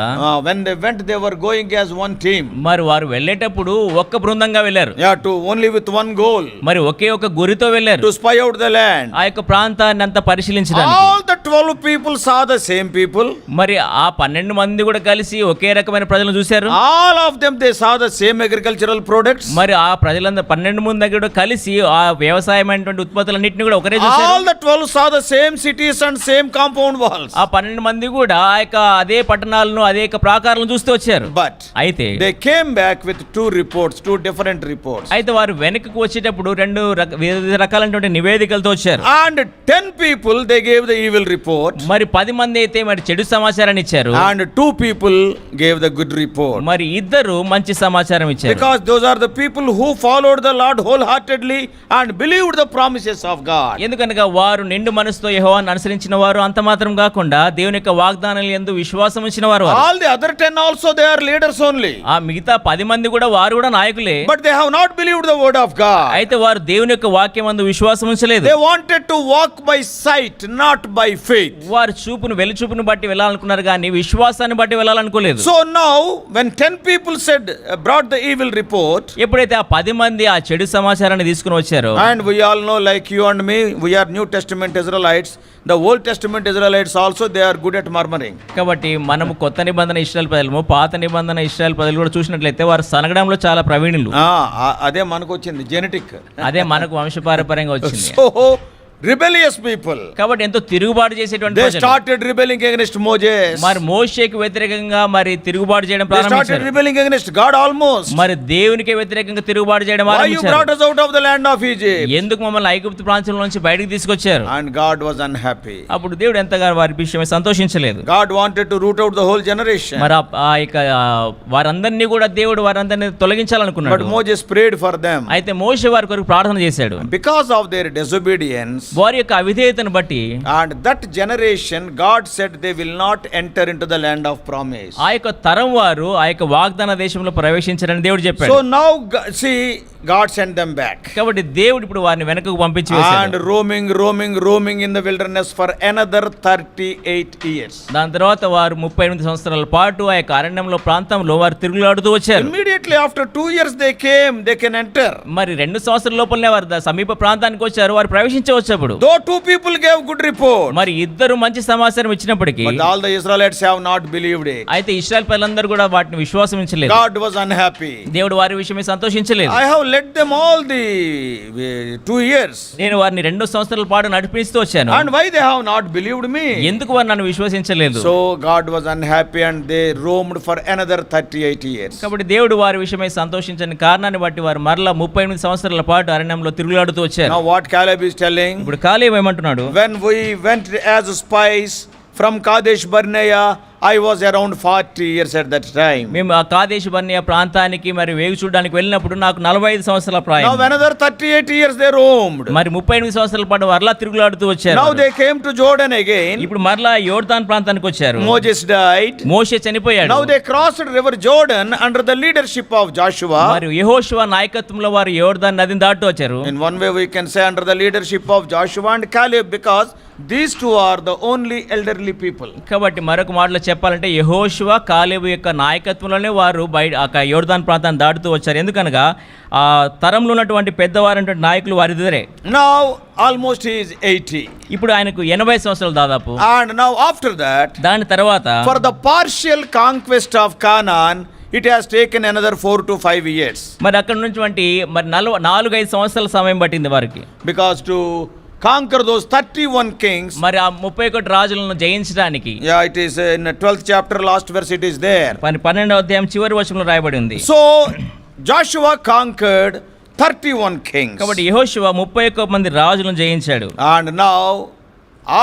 Speaker 2: they were going as one team.
Speaker 3: మరి వారు వెళ్ళేటప్పుడు ఒక్క బృందంగా వెళ్ళారు.
Speaker 2: Yeah, to only with one goal.
Speaker 3: మరి ఒకే ఒక గురితో వెళ్ళారు,
Speaker 2: To spy out the land.
Speaker 3: ఆ యొక్క ప్రాంతాన్ని అంతా పరిశీలించడానికి.
Speaker 2: All the 12 people saw the same people.
Speaker 3: మరి ఆ 12 మంది కూడా కలిసి ఒకే రకమైన ప్రజలను చూశారు.
Speaker 2: All of them, they saw the same agricultural products.
Speaker 3: మరి ఆ ప్రజలందరూ 12 మంది దగ్గర కూడా కలిసి ఆ వ్యవసాయమైనటువంటి ఉత్పత్తులన్నింటినీ కూడా ఒకరే చూశారు.
Speaker 2: All the 12 saw the same cities and same compound walls.
Speaker 3: ఆ 12 మంది కూడా ఆ యొక్క అదే పట్టణాలను అదే యొక్క ప్రాకారాలను చూస్తూ వచ్చారు.
Speaker 2: But
Speaker 3: అయితే
Speaker 2: they came back with two different reports.
Speaker 3: అయితే వారు వెనక్కి వచ్చేటప్పుడు వివిధ రకాలైనటువంటి నివేదికలతో వచ్చారు.
Speaker 2: And 10 people, they gave the evil report.
Speaker 3: మరి 10 మంది అయితే మరి చెడు సమాచారాన్ని ఇచ్చారు.
Speaker 2: And 2 people gave the good report.
Speaker 3: మరి ఇద్దరు మంచి సమాచారం ఇచ్చారు.
Speaker 2: Because those are the people who followed the Lord wholeheartedly and believed the promises of God.
Speaker 3: ఎందుకనగా వారు నిండు మనసుతో యెహోవాను అనుసరించిన వారు, అంత మాత్రం కాకుండా దేవుని యొక్క వాగ్దానాల యందు విశ్వాసం ఉంచిన వారు.
Speaker 2: All the other 10 also, they are leaders only.
Speaker 3: ఆ మిగతా 10 మంది కూడా వారు కూడా నాయకులే.
Speaker 2: But they have not believed the word of God.
Speaker 3: అయితే వారు దేవుని యొక్క వాక్యం యందు విశ్వాసం ఉంచలేదు.
Speaker 2: They wanted to walk by sight, not by faith.
Speaker 3: వారు వెలుచూపును బట్టి వెళ్ళాలనుకున్నారు కానీ విశ్వాసాన్ని బట్టి వెళ్ళాలనుకోలేదు.
Speaker 2: So now, when 10 people brought the evil report,
Speaker 3: ఎప్పుడైతే ఆ 10 మంది ఆ చెడు సమాచారాన్ని తీసుకుని వచ్చారో,
Speaker 2: and we all know, like you and me, we are New Testament Israelites. The Old Testament Israelites also, they are good at murmuring.
Speaker 3: కాబట్టి మనము కొత్త నిబంధన ఇశ్రాయేలు ప్రజలము, పాత నిబంధన ఇశ్రాయేలు ప్రజలు కూడా చూసినట్లయితే వారు సనగడంలో చాలా ప్రవీణులు.
Speaker 2: అదే మనకు వచ్చింది జెనెటిక్.
Speaker 3: అదే మనకు వంశపారంపర్యంగా వచ్చింది.
Speaker 2: So rebellious people,
Speaker 3: కాబట్టి ఎంతో తిరుగుబాటు చేసేటువంటి
Speaker 2: they
Speaker 3: ప్రజలు.
Speaker 2: started rebelling against Moses.
Speaker 3: మరి మోషేకి వ్యతిరేకంగా మరి తిరుగుబాటు చేయడం
Speaker 2: They started
Speaker 3: ప్రారంభించారు.
Speaker 2: rebelling against God almost.
Speaker 3: మరి దేవునికి వ్యతిరేకంగా తిరుగుబాటు చేయడం
Speaker 2: Why you
Speaker 3: ఆరంభించారు.
Speaker 2: brought us out of the land of Egypt?
Speaker 3: ఎందుకు మమ్మల్ని ఐగుప్తు ప్రాంతం నుంచి బయటకు తీసుకొచ్చారు?
Speaker 2: And God was unhappy.
Speaker 3: అప్పుడు దేవుడు ఎంతగా వారి విషయమై సంతోషించలేదు.
Speaker 2: God wanted to root out the whole generation.
Speaker 3: మరి ఆ యొక్క వారందరినీ కూడా దేవుడు వారందరినీ
Speaker 2: But
Speaker 3: తొలగించాలనుకున్నాడు.
Speaker 2: Moses prayed for them.
Speaker 3: అయితే మోషే వారి కొరకు ప్రార్థన చేశాడు.
Speaker 2: Because of their disobedience,
Speaker 3: వారి యొక్క అవిధేయతను బట్టి
Speaker 2: and that generation, God said they will not enter into the land of promise.
Speaker 3: ఆ యొక్క తరం వారు ఆ యొక్క వాగ్దాన దేశంలో ప్రవేశించారని దేవుడు చెప్పాడు.
Speaker 2: So now, see, God sent them back.
Speaker 3: కాబట్టి దేవుడు ఇప్పుడు వారిని వెనకకు పంపించి
Speaker 2: And
Speaker 3: వేశాడు.
Speaker 2: roaming in the wilderness for another 38 years.
Speaker 3: దాని తర్వాత వారు 38 సంవత్సరాల పాటు ఆ యొక్క అరణ్యంలో ప్రాంతంలో వారు తిరుగులాడుతూ వచ్చారు.
Speaker 2: Immediately after 2 years they can enter.
Speaker 3: మరి 2 సంవత్సరాల లోపలనే వారు సమీప ప్రాంతానికి వచ్చారు, వారు ప్రవేశించవచ్చు. అప్పుడు
Speaker 2: Though 2 people gave good report,
Speaker 3: మరి ఇద్దరు మంచి సమాచారం ఇచ్చినప్పటికీ
Speaker 2: but all the Israelites have not believed it.
Speaker 3: అయితే ఇశ్రాయేల్ ప్రజలందరూ కూడా వాటిని విశ్వాసించలేదు.
Speaker 2: God was unhappy.
Speaker 3: దేవుడు వారి విషయమై సంతోషించలేదు.
Speaker 2: I have led them all the 2 years.
Speaker 3: నేను వారిని 2 సంవత్సరాల పాటు నడిపిస్తూ వచ్చాను.
Speaker 2: And why they have not believed me?
Speaker 3: ఎందుకు వారు నన్ను విశ్వసించలేదు?
Speaker 2: So God was unhappy and they roamed for another 38 years.
Speaker 3: కాబట్టి దేవుడు వారి విషయమై సంతోషించని కారణాన్ని బట్టి వారు మరలా 38 సంవత్సరాల పాటు అరణ్యంలో తిరుగులాడుతూ వచ్చారు.
Speaker 2: Now what Caleb is telling?
Speaker 3: ఇప్పుడు కాలేబు ఏమంటున్నాడు?
Speaker 2: When we went as spies from Kadesh Barnea, I was around 40 years at that time.
Speaker 3: మేము ఆ కాదేశు బర్నియా ప్రాంతానికి మరి వేగు చూడడానికి వెళ్ళినప్పుడు నాకు 45 సంవత్సరాల ప్రాయం.
Speaker 2: Now another 38 years they roamed.
Speaker 3: మరి 38 సంవత్సరాల పాటు మరలా తిరుగులాడుతూ వచ్చారు.
Speaker 2: Now they came to Jordan again.
Speaker 3: ఇప్పుడు మరలా యోర్దాన్ ప్రాంతానికి వచ్చారు.
Speaker 2: Moses died.
Speaker 3: మోషే చనిపోయాడు.
Speaker 2: Now they crossed river Jordan under the leadership of Joshua.
Speaker 3: మరి యెహోషువ నాయకత్వంలో వారు యోర్దాన్ నదిని దాటుతూ వచ్చారు.
Speaker 2: In one way we can say under the leadership of Joshua and Caleb, because these two are the only elderly people.
Speaker 3: కాబట్టి మరొక మాటలో చెప్పాలంటే యెహోషువ కాలేబు యొక్క నాయకత్వంలోనే వారు బయట ఆ యోర్దాన్ ప్రాంతాన్ని దాటుతూ వచ్చారు. ఎందుకనగా ఆ తరంలో ఉన్నటువంటి పెద్దవారైనటువంటి నాయకులు వారిద్దరే.
Speaker 2: Now almost he is 80.
Speaker 3: ఇప్పుడు ఆయనకు 80 సంవత్సరాలు దాదాపు.
Speaker 2: And now after that,
Speaker 3: దాని తర్వాత
Speaker 2: for the partial conquest of Canaan, it has taken another 4 to 5 years.
Speaker 3: మరి అక్కడ నుంచి మరి 4-5 సంవత్సరాల సమయం పట్టింది వారికి.
Speaker 2: Because to conquer those 31 kings,
Speaker 3: మరి ఆ 31 రాజులను జయించడానికి.
Speaker 2: it is in 12th chapter last verse it is there.
Speaker 3: 12వ అధ్యాయం చివరి వచనంలో రాయబడి ఉంది.
Speaker 2: So Joshua conquered 31 kings.
Speaker 3: కాబట్టి యెహోషువ 31 మంది రాజులను జయించాడు.
Speaker 2: And now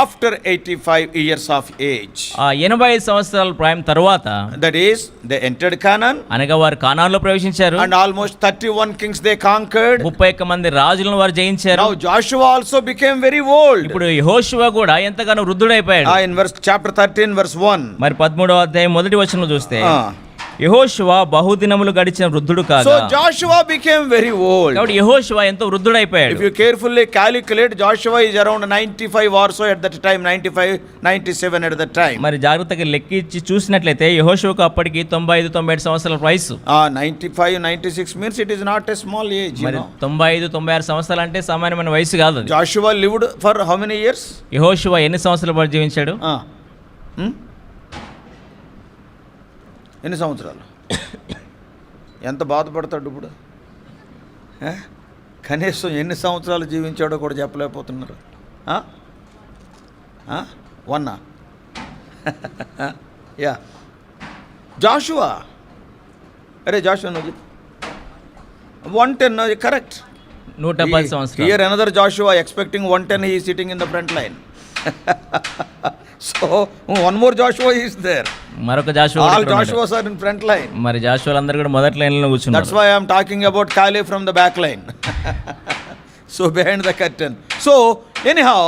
Speaker 2: after 85 years of age,
Speaker 3: ఆ 85 సంవత్సరాల ప్రాయం తర్వాత,
Speaker 2: that is they entered Canaan,
Speaker 3: అనగా వారు కానానులో ప్రవేశించారు.
Speaker 2: and almost 31 kings they conquered.
Speaker 3: 31 మంది రాజులను వారు జయించారు.
Speaker 2: Now Joshua also became very old.
Speaker 3: ఇప్పుడు యెహోషువ కూడా ఎంతగానో వృద్ధుడైపోయాడు.
Speaker 2: In chapter 13 verse 1,
Speaker 3: మరి 13వ అధ్యాయం మొదటి వచనంలో చూస్తే యెహోషువ బహుదినములు గడిచిన వృద్ధుడు కాగా.
Speaker 2: so Joshua became very old.
Speaker 3: కాబట్టి యెహోషువ ఎంతో వృద్ధుడైపోయాడు.
Speaker 2: If you carefully calculate, Joshua is around 95 or so at that time, 95 97 at that time.
Speaker 3: మరి జాగ్రత్తగా లెక్కించి చూసినట్లయితే యెహోషువకు అప్పటికి 95-97 సంవత్సరాల వయసు.
Speaker 2: 95 96 means it is not a small age, you
Speaker 3: మరి
Speaker 2: know.
Speaker 3: 95-96 సంవత్సరాలు అంటే సామాన్యమైన వయసు కాదు అది.
Speaker 2: Joshua lived for how many years?
Speaker 3: యెహోషువ ఎన్ని సంవత్సరాల పాటు జీవించాడు?
Speaker 2: ఎన్ని సంవత్సరాలు? ఎంత బాధపడతాడు ఇప్పుడు? కనీసం ఎన్ని సంవత్సరాలు జీవించాడో కూడా చెప్పలేకపోతున్నారు. 1 యా జాషువా, అరే జాషువా నువ్వు 110 కరెక్ట్.
Speaker 3: 110 సంవత్సరాలు.
Speaker 2: Here another Joshua expecting 110, he is sitting in the front line. So one more Joshua is there.
Speaker 3: మరొక Jashuva.
Speaker 2: All Joshuas are in front line.
Speaker 3: మరి జాషువాలందరూ కూడా మొదటి లైన్లో కూర్చున్నారు.
Speaker 2: That's why I am talking about Caleb from the back line. So behind the curtain. So anyhow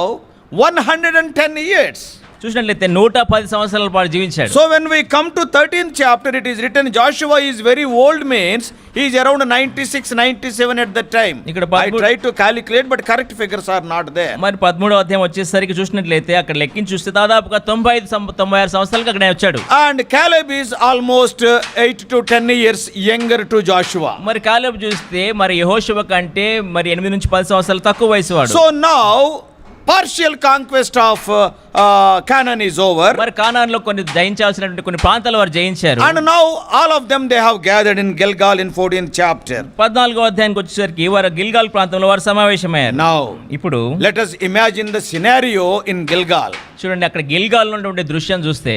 Speaker 2: 110 years.
Speaker 3: చూసినట్లయితే 110 సంవత్సరాల పాటు జీవించాడు.
Speaker 2: So when we come to 13th chapter, it is written Joshua is very old, means he is around 96 97 at that time. I tried to calculate but correct figures are not there.
Speaker 3: మరి 13వ అధ్యాయం వచ్చేసరికి చూసినట్లయితే అక్కడ లెక్కించి చూస్తే దాదాపుగా 95-96 సంవత్సరాలకు అక్కడ వచ్చాడు.
Speaker 2: And Caleb is almost 8 to 10 years younger to Joshua.
Speaker 3: మరి కాలేబు చూస్తే మరి యెహోషువ కంటే మరి 8 నుంచి 10 సంవత్సరాలు తక్కువ వయసు వాడు.
Speaker 2: So now partial conquest of Canaan is over.
Speaker 3: మరి కానాన్లో కొన్ని జయించాల్సినటువంటి కొన్ని ప్రాంతాలు వారు జయించారు.
Speaker 2: And now all of them they have gathered in Gilgal in 14th chapter.
Speaker 3: 14వ అధ్యాయానికి వచ్చేసరికి వారు గిల్గాల్ ప్రాంతంలో వారు సమావేశమయ్యారు.
Speaker 2: Now
Speaker 3: ఇప్పుడు
Speaker 2: let us imagine the scenario in Gilgal.
Speaker 3: చూడండి అక్కడ గిల్గాల్ ఉన్నటువంటి దృశ్యం చూస్తే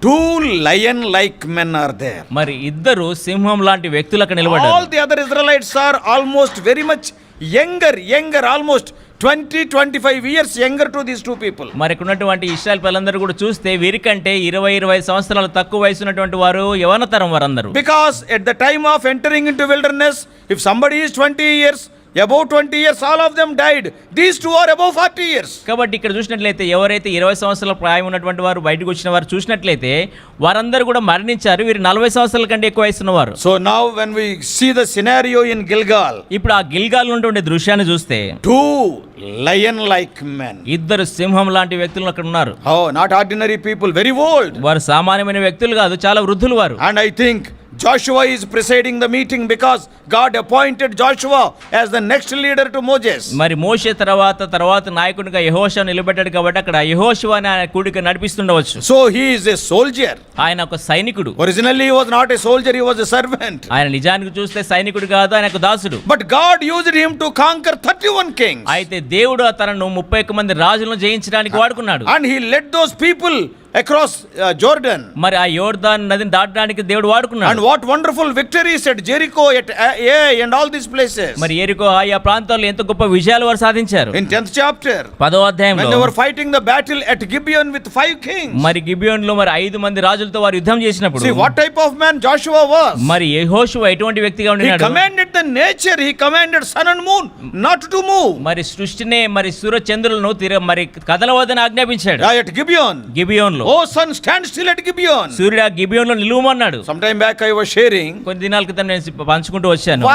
Speaker 2: 2 lion like men are there.
Speaker 3: మరి ఇద్దరు సింహం లాంటి వ్యక్తులు అక్కడ నిలబడ్డారు.
Speaker 2: All the other Israelites are almost very much younger almost 20-25 years younger to these two people.
Speaker 3: మరి ఇక్కడ ఉన్నటువంటి ఇశ్రాయేల్ ప్రజలందరూ కూడా చూస్తే వీరికంటే 20-25 సంవత్సరాలు తక్కువ వయసు ఉన్నటువంటి వారు యవన తరం వారందరూ.
Speaker 2: Because at the time of entering into wilderness, if somebody is 20 years, Above 20 years, all of them died. These two are above 40 years.
Speaker 3: కాబట్టి ఇక్కడ చూసినట్లయితే ఎవరైతే 20 సంవత్సరాల ప్రాయం ఉన్నటువంటి వారు బయటకు వచ్చిన వారు చూసినట్లయితే వారందరూ కూడా మరణించారు. వీరు 40 సంవత్సరాల కంటే ఎక్కువ వయసు ఉన్నవారు.
Speaker 2: So now when we see the scenario in Gilgal,
Speaker 3: ఇప్పుడు ఆ గిల్గాల్ ఉన్నటువంటి దృశ్యాన్ని చూస్తే
Speaker 2: two lion-like men.
Speaker 3: ఇద్దరు సింహం లాంటి వ్యక్తులు అక్కడ ఉన్నారు.
Speaker 2: Oh, not ordinary people, very old.
Speaker 3: వారు సామాన్యమైన వ్యక్తులు కాదు, చాలా వృద్ధులు వారు.
Speaker 2: And I think Joshua is presiding the meeting because God appointed Joshua as the next leader to Moses.
Speaker 3: మరి మోషే తర్వాత నాయకుడిగా యెహోషువను నిలబెట్టాడు కాబట్టి అక్కడ యెహోషువ అనే ఆయన కూడిక నడిపిస్తుండవచ్చు.
Speaker 2: So he is a soldier.
Speaker 3: ఆయన ఒక సైనికుడు.
Speaker 2: Originally he was not a soldier, he was a servant.
Speaker 3: ఆయన నిజానికి చూస్తే సైనికుడు కాదు, ఆయన ఒక దాసుడు.
Speaker 2: But God used him to conquer 31 kings.
Speaker 3: అయితే దేవుడు తనను 31 మంది రాజులను జయించడానికి వాడుకున్నాడు.
Speaker 2: And he led those people across Jordan.
Speaker 3: మరి ఆ యోర్దాన్ నదిని దాటడానికి దేవుడు వాడుకున్నాడు.
Speaker 2: And what wonderful victories at Jericho, at Ai and all these places.
Speaker 3: మరి యెరికో ఆయా ప్రాంతాల్లో ఎంత గొప్ప విజయాలు వారు సాధించారు.
Speaker 2: In 10th chapter,
Speaker 3: 10వ అధ్యాయంలో
Speaker 2: when they were fighting the battle at Gibeon with 5 kings.
Speaker 3: మరి గిబియోనులో మరి 5 మంది రాజులతో వారు యుద్ధం చేసినప్పుడు
Speaker 2: See what type of man Joshua was.
Speaker 3: మరి యెహోషువ ఎటువంటి వ్యక్తిగా
Speaker 2: He
Speaker 3: ఉండినాడు.
Speaker 2: commanded the nature, he commanded sun and moon not to move.
Speaker 3: మరి సృష్టినే మరి సూర్య చంద్రులను మరి కదలవద్దని ఆజ్ఞాపించాడు.
Speaker 2: At Gibeon.
Speaker 3: గిబియోన్లో
Speaker 2: Oh sun, stand still at Gibeon.
Speaker 3: సూర్యుడు ఆ గిబియోన్లో నిలువమన్నాడు.
Speaker 2: Sometime back I was sharing.
Speaker 3: కొన్ని దినాల క్రితం నేను పంచుకుంటూ వచ్చాను.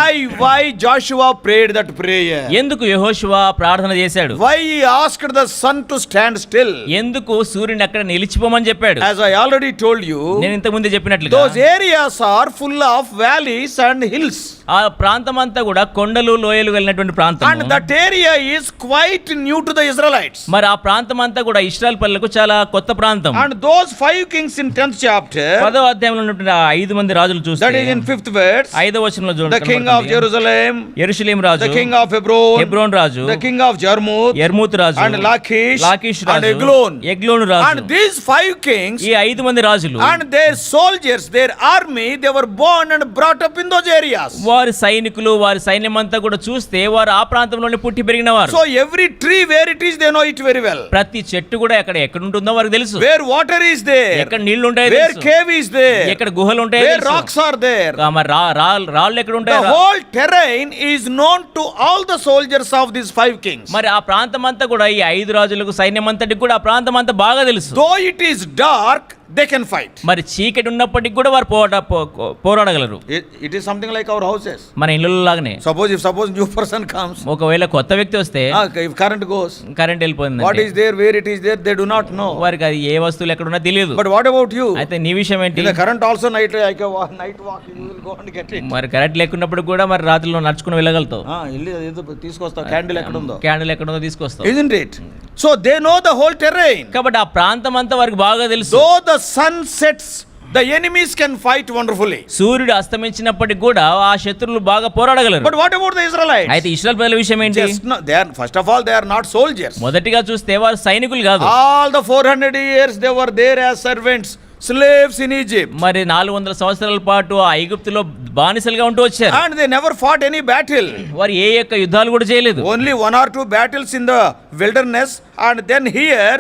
Speaker 2: Why Joshua prayed that prayer?
Speaker 3: ఎందుకు యెహోషువ ప్రార్థన చేశాడు?
Speaker 2: Why he asked the sun to stand still?
Speaker 3: ఎందుకు సూర్యుని అక్కడ నిలిచిపోమని చెప్పాడు?
Speaker 2: As I already told you,
Speaker 3: నేను ఇంతకు ముందే చెప్పినట్లుగా
Speaker 2: those areas are full of valleys and hills.
Speaker 3: ఆ ప్రాంతం అంతా కూడా కొండలు లోయలు వెళ్ళినటువంటి ప్రాంతం.
Speaker 2: And that area is quite new to the Israelites.
Speaker 3: మరి ఆ ప్రాంతం అంతా కూడా ఇశ్రాయేలు ప్రజలకు చాలా కొత్త ప్రాంతం.
Speaker 2: And those 5 kings in 10th chapter,
Speaker 3: 10వ అధ్యాయంలో ఉన్నటువంటి ఆ 5 మంది రాజులు చూస్తే
Speaker 2: that is in 5th verse,
Speaker 3: 5వ వచనంలో
Speaker 2: the
Speaker 3: చూడండి.
Speaker 2: king of Jerusalem,
Speaker 3: యెరూషలేము రాజు,
Speaker 2: the king of Hebron,
Speaker 3: Hebron Raju,
Speaker 2: the king of Jarmuth,
Speaker 3: యర్మూత్ Raju,
Speaker 2: and Lachish,
Speaker 3: లాకీష్
Speaker 2: and
Speaker 3: Raju,
Speaker 2: Eglon.
Speaker 3: Eglon Raju.
Speaker 2: And these 5 kings
Speaker 3: ఈ 5 మంది రాజులు
Speaker 2: and their soldiers, their army, they were born and brought up in those areas.
Speaker 3: వారి సైనికులు వారి సైన్యం అంతా కూడా చూస్తే వారు ఆ ప్రాంతంలోనే పుట్టి పెరిగిన వారు.
Speaker 2: So every tree where it is, they know it very well.
Speaker 3: ప్రతి చెట్టు కూడా ఎక్కడ ఉంటుందో వారికి తెలుసు.
Speaker 2: Where water is there,
Speaker 3: ఎక్కడ నీళ్లు ఉంటాయో
Speaker 2: where
Speaker 3: తెలుసు.
Speaker 2: cave is there,
Speaker 3: ఎక్కడ గుహలు ఉంటాయో
Speaker 2: where
Speaker 3: తెలుసు.
Speaker 2: rocks are there.
Speaker 3: మరి రాళ్ళు ఎక్కడ
Speaker 2: The
Speaker 3: ఉంటాయో.
Speaker 2: whole terrain is known to all the soldiers of these 5 kings.
Speaker 3: మరి ఆ ప్రాంతం అంతా కూడా ఈ 5 రాజులకు సైన్యం అంతటికి కూడా ఆ ప్రాంతం అంతా బాగా తెలుసు.
Speaker 2: Though it is dark, they can fight.
Speaker 3: మరి చీకటి ఉన్నప్పటికీ కూడా వారు పోరాడగలరు.
Speaker 2: It is something like our houses.
Speaker 3: మన ఇళ్ళలో లాగానే
Speaker 2: Suppose new person comes,
Speaker 3: ఒకవేళ కొత్త వ్యక్తి వస్తే
Speaker 2: if current goes,
Speaker 3: కరెంట్ వెళ్ళిపోయింది,
Speaker 2: what is there, where it is there, they do not know.
Speaker 3: వారికి అది ఏ వస్తువులు ఎక్కడ ఉన్నా తెలియదు.
Speaker 2: But what about you?
Speaker 3: అయితే నీ విషయం ఏంటి?
Speaker 2: In the current also night walk, you will go and get it.
Speaker 3: మరి కరెంట్ లేకున్నప్పుడు కూడా మరి రాత్రిలో నడుచుకుని వెళ్ళగలుగుతావు.
Speaker 2: తీసుకొస్తావు, క్యాండిల్ ఎక్కడ ఉందో,
Speaker 3: క్యాండిల్ ఎక్కడ ఉందో తీసుకొస్తావు.
Speaker 2: isn't it? So they know the whole terrain.
Speaker 3: కాబట్టి ఆ ప్రాంతం అంతా వారికి బాగా తెలుసు.
Speaker 2: Though the sun sets, the enemies can fight wonderfully.
Speaker 3: సూర్యుడు అస్తమించినప్పటికీ కూడా ఆ శత్రువులు బాగా పోరాడగలరు.
Speaker 2: But what about the Israelites?
Speaker 3: అయితే ఇశ్రాయేలు ప్రజల విషయం ఏంటి?
Speaker 2: First of all, they are not soldiers.
Speaker 3: మొదటిగా చూస్తే వారు సైనికులు కాదు.
Speaker 2: All the 400 years they were there as servants, slaves in Egypt.
Speaker 3: మరి 400 సంవత్సరాల పాటు ఆ ఐగుప్తులో బానిసలుగా ఉంటూ వచ్చారు.
Speaker 2: And they never fought any battle.
Speaker 3: వారు ఏ యొక్క యుద్ధాలు కూడా చేయలేదు.
Speaker 2: Only 1 or 2 battles in the wilderness, and then here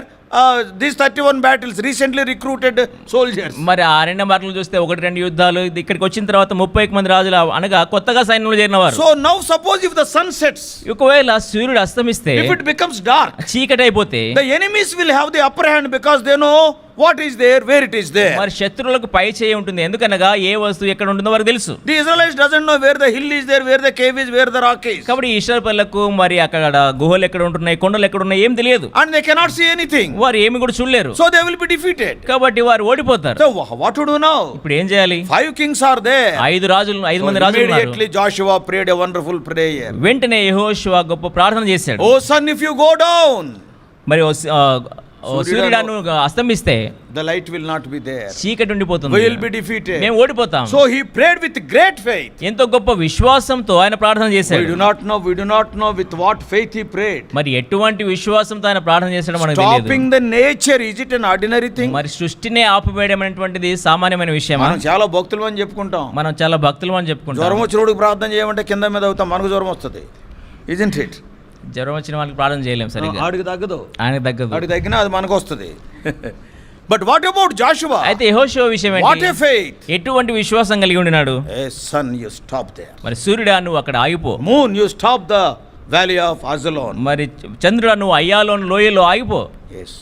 Speaker 2: these 31 battles, recently recruited soldiers.
Speaker 3: మరి ఆ అరణ్య మార్గంలో చూస్తే 1-2 యుద్ధాలు, ఇక్కడికి వచ్చిన తర్వాత 31 మంది రాజులు అనగా కొత్తగా సైన్యంలో చేరిన వారు.
Speaker 2: So now suppose if the sun sets,
Speaker 3: ఒకవేళ సూర్యుడు అస్తమిస్తే,
Speaker 2: if it becomes dark,
Speaker 3: చీకటి అయిపోతే,
Speaker 2: the enemies will have the upper hand because they know what is there, where it is there.
Speaker 3: మరి శత్రువులకు పై చేయి ఉంటుంది, ఎందుకనగా ఏ వస్తువు ఎక్కడ ఉంటుందో వారికి తెలుసు.
Speaker 2: The Israelites doesn't know where the hill is there, where the cave is, where the rock is.
Speaker 3: కాబట్టి ఇశ్రాయేలు ప్రజలకు మరి అక్కడ గుహలు ఎక్కడ ఉంటున్నాయి, కొండలు ఎక్కడ ఉన్నాయి ఏం తెలియదు.
Speaker 2: And they cannot see anything.
Speaker 3: వారు ఏమి కూడా చూడలేరు.
Speaker 2: So they will be defeated.
Speaker 3: కాబట్టి వారు ఓడిపోతారు.
Speaker 2: So what to do now?
Speaker 3: ఇప్పుడు ఏం చేయాలి?
Speaker 2: 5 kings are there.
Speaker 3: 5 మంది
Speaker 2: So
Speaker 3: రాజులు ఉన్నారు.
Speaker 2: immediately Joshua prayed a wonderful prayer.
Speaker 3: వెంటనే యెహోషువ గొప్ప ప్రార్థన చేశాడు.
Speaker 2: Oh son, if you go down,
Speaker 3: మరి సూర్యుడు అస్తమిస్తే
Speaker 2: the light will not be there.
Speaker 3: చీకటి ఉండిపోతుంది.
Speaker 2: We will be defeated.
Speaker 3: మేము ఓడిపోతాం.
Speaker 2: So he prayed with great faith.
Speaker 3: ఎంతో గొప్ప విశ్వాసంతో ఆయన ప్రార్థన చేశాడు.
Speaker 2: We do not know with what faith he prayed.
Speaker 3: మరి ఎటువంటి విశ్వాసంతో ఆయన ప్రార్థన చేశాడో మనకు తెలియదు.
Speaker 2: Stopping the nature, is it an ordinary thing?
Speaker 3: మరి సృష్టినే ఆపివేయడం అనేటువంటిది సామాన్యమైన విషయమా?
Speaker 2: మనం చాలా భక్తులు అని చెప్పుకుంటాం.
Speaker 3: మనం చాలా భక్తులు అని చెప్పుకుంటాం.
Speaker 2: జ్వరం వచ్చినోడికి ప్రార్థన చేయమంటే కింద మీద అవుతాం, మనకు జ్వరం వస్తుంది, isn't it?
Speaker 3: జ్వరం వచ్చిన వాళ్ళకి ప్రార్థన చేయలేం సరిగ్గా.
Speaker 2: ఆడికి తగ్గదు,
Speaker 3: ఆయనకు తగ్గదు.
Speaker 2: ఆడికి తగ్గినా అది మనకు వస్తుంది. But what about Joshua?
Speaker 3: అయితే యెహోషువ విషయం
Speaker 2: What
Speaker 3: ఏంటి?
Speaker 2: a faith!
Speaker 3: ఎటువంటి విశ్వాసం కలిగి ఉండినాడు?
Speaker 2: Hey, sun, you stop there.
Speaker 3: మరి సూర్యుడా నువ్వు అక్కడ ఆగిపో,
Speaker 2: Moon, you stop the valley of Azalon.
Speaker 3: మరి చంద్రుడా నువ్వు అయ్యాలోని లోయలో ఆగిపో.
Speaker 2: Yes,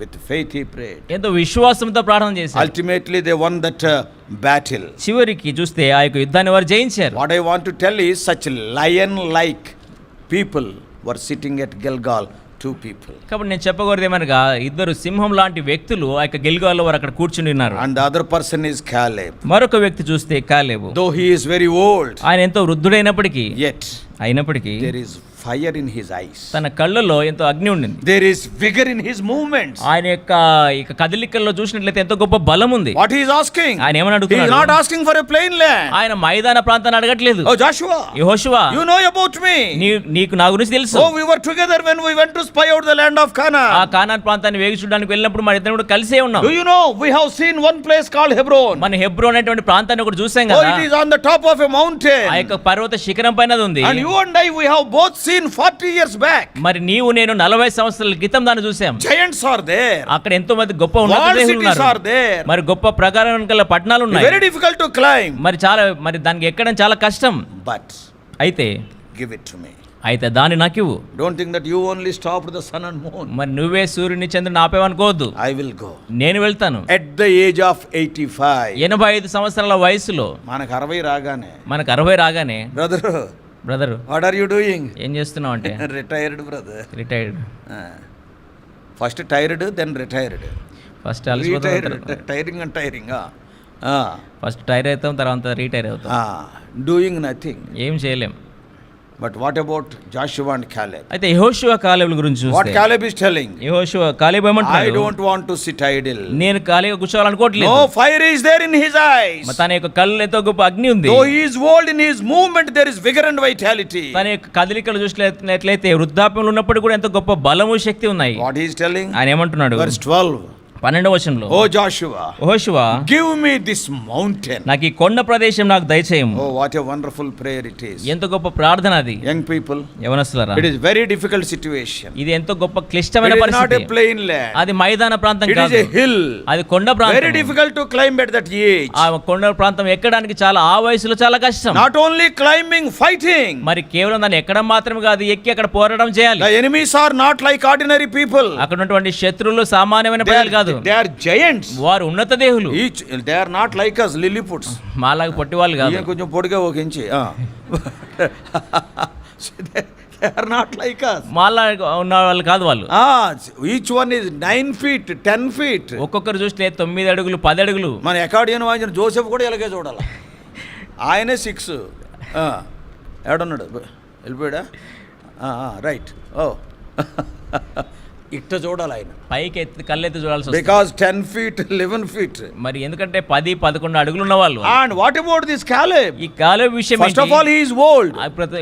Speaker 2: with faith he prayed.
Speaker 3: ఎంతో విశ్వాసంతో ప్రార్థన చేశారు.
Speaker 2: Ultimately, they won that battle.
Speaker 3: చివరికి చూస్తే ఆ యొక్క యుద్ధాన్ని వారు జయించారు.
Speaker 2: What I want to tell is, such lion-like people were sitting at Gilgal. 2 people.
Speaker 3: కాబట్టి నేను చెప్పకూడదు ఏమనగా ఇద్దరు సింహం లాంటి వ్యక్తులు ఆ యొక్క గిల్గాల్లో వారు అక్కడ కూర్చుని ఉన్నారు.
Speaker 2: And the other person is Caleb.
Speaker 3: మరొక వ్యక్తి చూస్తే కాలేబు.
Speaker 2: Though he is very old,
Speaker 3: ఆయన ఎంతో వృద్ధుడైనప్పటికీ అయినప్పటికీ
Speaker 2: there is fire in his eyes.
Speaker 3: తన కళ్ళలో ఎంతో అగ్ని ఉండింది.
Speaker 2: There is vigor in his movements.
Speaker 3: ఆయన యొక్క కదలికల్లో చూసినట్లయితే ఎంతో గొప్ప బలం ఉంది.
Speaker 2: What he is asking?
Speaker 3: ఆయన ఏమని
Speaker 2: He is
Speaker 3: అడుగుతున్నాడు?
Speaker 2: not asking for a plain land.
Speaker 3: ఆయన మైదాన ప్రాంతాన్ని అడగట్లేదు.
Speaker 2: Oh Joshua,
Speaker 3: యెహోషువ,
Speaker 2: you know about me.
Speaker 3: నీకు నా గురించి తెలుసు.
Speaker 2: Oh, we were together when we went to spy out the land of
Speaker 3: ఆ
Speaker 2: Canaan.
Speaker 3: కానాన్ ప్రాంతాన్ని వేగి చూడడానికి వెళ్ళినప్పుడు మన ఇద్దరం కూడా కలిసే ఉన్నాం.
Speaker 2: Do you know we have seen one place called Hebron?
Speaker 3: మన హెబ్రోన్ అనేటువంటి ప్రాంతాన్ని ఒకటి చూసాం
Speaker 2: Oh,
Speaker 3: కదా.
Speaker 2: it is on the top of a mountain.
Speaker 3: ఆ యొక్క పర్వత శిఖరం పైన అది ఉంది.
Speaker 2: And you and I, we have both seen 40 years back.
Speaker 3: మరి నీవు నేను 40 సంవత్సరాల క్రితం దాన్ని చూసాం.
Speaker 2: Giants are there.
Speaker 3: అక్కడ ఎంతో మంది గొప్ప ఉన్నత
Speaker 2: Walled
Speaker 3: దేవుళ్ళు
Speaker 2: cities are
Speaker 3: ఉన్నారు.
Speaker 2: there.
Speaker 3: మరి గొప్ప ప్రకారం గల పట్టణాలు ఉన్నాయి.
Speaker 2: Very difficult to climb.
Speaker 3: మరి దానికి ఎక్కడం చాలా కష్టం.
Speaker 2: But
Speaker 3: అయితే
Speaker 2: give it to me.
Speaker 3: దాన్ని నాకు ఇవ్వు.
Speaker 2: Don't think that you only stopped the sun and moon.
Speaker 3: మరి నువ్వే సూర్యుని చంద్రుని ఆపేవనుకోవద్దు.
Speaker 2: I will go.
Speaker 3: నేను వెళ్తాను.
Speaker 2: At the age of 85.
Speaker 3: 85 సంవత్సరాల వయసులో
Speaker 2: మనకు 60 రాగానే.
Speaker 3: మనకు 60 రాగానే
Speaker 2: brother what are you doing?
Speaker 3: ఏం చేస్తున్నావు అంటే
Speaker 2: retired brother.
Speaker 3: Retired.
Speaker 2: First tired, then retired.
Speaker 3: First
Speaker 2: Tiring and tiring.
Speaker 3: First tyre అవుతాం, తర్వాత రీటైర్ అవుతాం.
Speaker 2: Doing nothing.
Speaker 3: ఏం చేయలేం.
Speaker 2: But what about Joshua and Caleb?
Speaker 3: అయితే యెహోషువ కాలేబుల గురించి
Speaker 2: What
Speaker 3: చూస్తే
Speaker 2: Caleb is telling?
Speaker 3: యెహోషువ కాలేబు
Speaker 2: I
Speaker 3: ఏమంటున్నాడు?
Speaker 2: don't want to sit idle.
Speaker 3: నేను ఖాళీగా కూర్చోవాలనుకోవట్లేదు.
Speaker 2: No, fire is there in his eyes.
Speaker 3: తన యొక్క కళ్ళు ఎంతో గొప్ప అగ్ని ఉంది.
Speaker 2: Though he is old, in his movement there is vigor and vitality.
Speaker 3: తన యొక్క కదలికలు చూసినట్లయితే వృద్ధాప్యంలో ఉన్నప్పుడు కూడా ఎంతో గొప్ప బలము శక్తి ఉన్నాయి.
Speaker 2: What he is telling?
Speaker 3: ఆయన ఏమంటున్నాడు?
Speaker 2: Verse 12.
Speaker 3: 12వ వచనంలో,
Speaker 2: Oh Joshua,
Speaker 3: యెహోషువ,
Speaker 2: give me this mountain.
Speaker 3: నాకు ఈ కొండ ప్రదేశం నాకు దయచేయము.
Speaker 2: Oh, what a wonderful prayer it is.
Speaker 3: ఎంత గొప్ప ప్రార్థన అది.
Speaker 2: Young people,
Speaker 3: యవనస్తులారా,
Speaker 2: it is very difficult situation.
Speaker 3: ఇది ఎంతో గొప్ప క్లిష్టమైన
Speaker 2: It is not
Speaker 3: పరిస్థితి.
Speaker 2: a plain land.
Speaker 3: అది మైదాన ప్రాంతం
Speaker 2: It is
Speaker 3: కాదు,
Speaker 2: a hill.
Speaker 3: అది కొండ
Speaker 2: Very
Speaker 3: ప్రాంతం.
Speaker 2: difficult to climb at that age.
Speaker 3: ఆ కొండ ప్రాంతం ఎక్కడానికి చాలా ఆ వయసులో చాలా కష్టం.
Speaker 2: Not only climbing, fighting.
Speaker 3: మరి కేవలం దాన్ని ఎక్కడం మాత్రమే కాదు, ఎక్కి అక్కడ పోరాటం చేయాలి.
Speaker 2: The enemies are not like ordinary people.
Speaker 3: అక్కడ ఉన్నటువంటి శత్రువులు సామాన్యమైన ప్రజలు కాదు,
Speaker 2: They are giants.
Speaker 3: వారు ఉన్నత దేహులు.
Speaker 2: Each, they are not like us Lilliputs.
Speaker 3: మాలాగా పొట్టి వాళ్ళు కాదు.
Speaker 2: ఈయన కొంచెం పొడిగా ఒక ఇంచి. They are not like us.
Speaker 3: మాలాగా ఉన్న వాళ్ళు కాదు వాళ్ళు.
Speaker 2: Each one is 9 feet, 10 feet.
Speaker 3: ఒక్కొక్కరు చూస్తే 9 అడుగులు 10 అడుగులు.
Speaker 2: మన అకార్డియన్ వాయించిన జోసెఫ్ కూడా ఇలాగే చూడాలి. ఆయనే 6. ఏడున్నాడు, వెళ్ళిపోయాడా? రైట్. ఓ ఇట్ట చూడాలి ఆయన,
Speaker 3: పైకి కళ్ళెత్తి చూడాల్సి వస్తుంది.
Speaker 2: Because 10 feet, 11 feet.
Speaker 3: మరి ఎందుకంటే 10-11 అడుగులు ఉన్న వాళ్ళు.
Speaker 2: And what about this Caleb?
Speaker 3: ఈ కాలేబు విషయం
Speaker 2: First of all, he is old.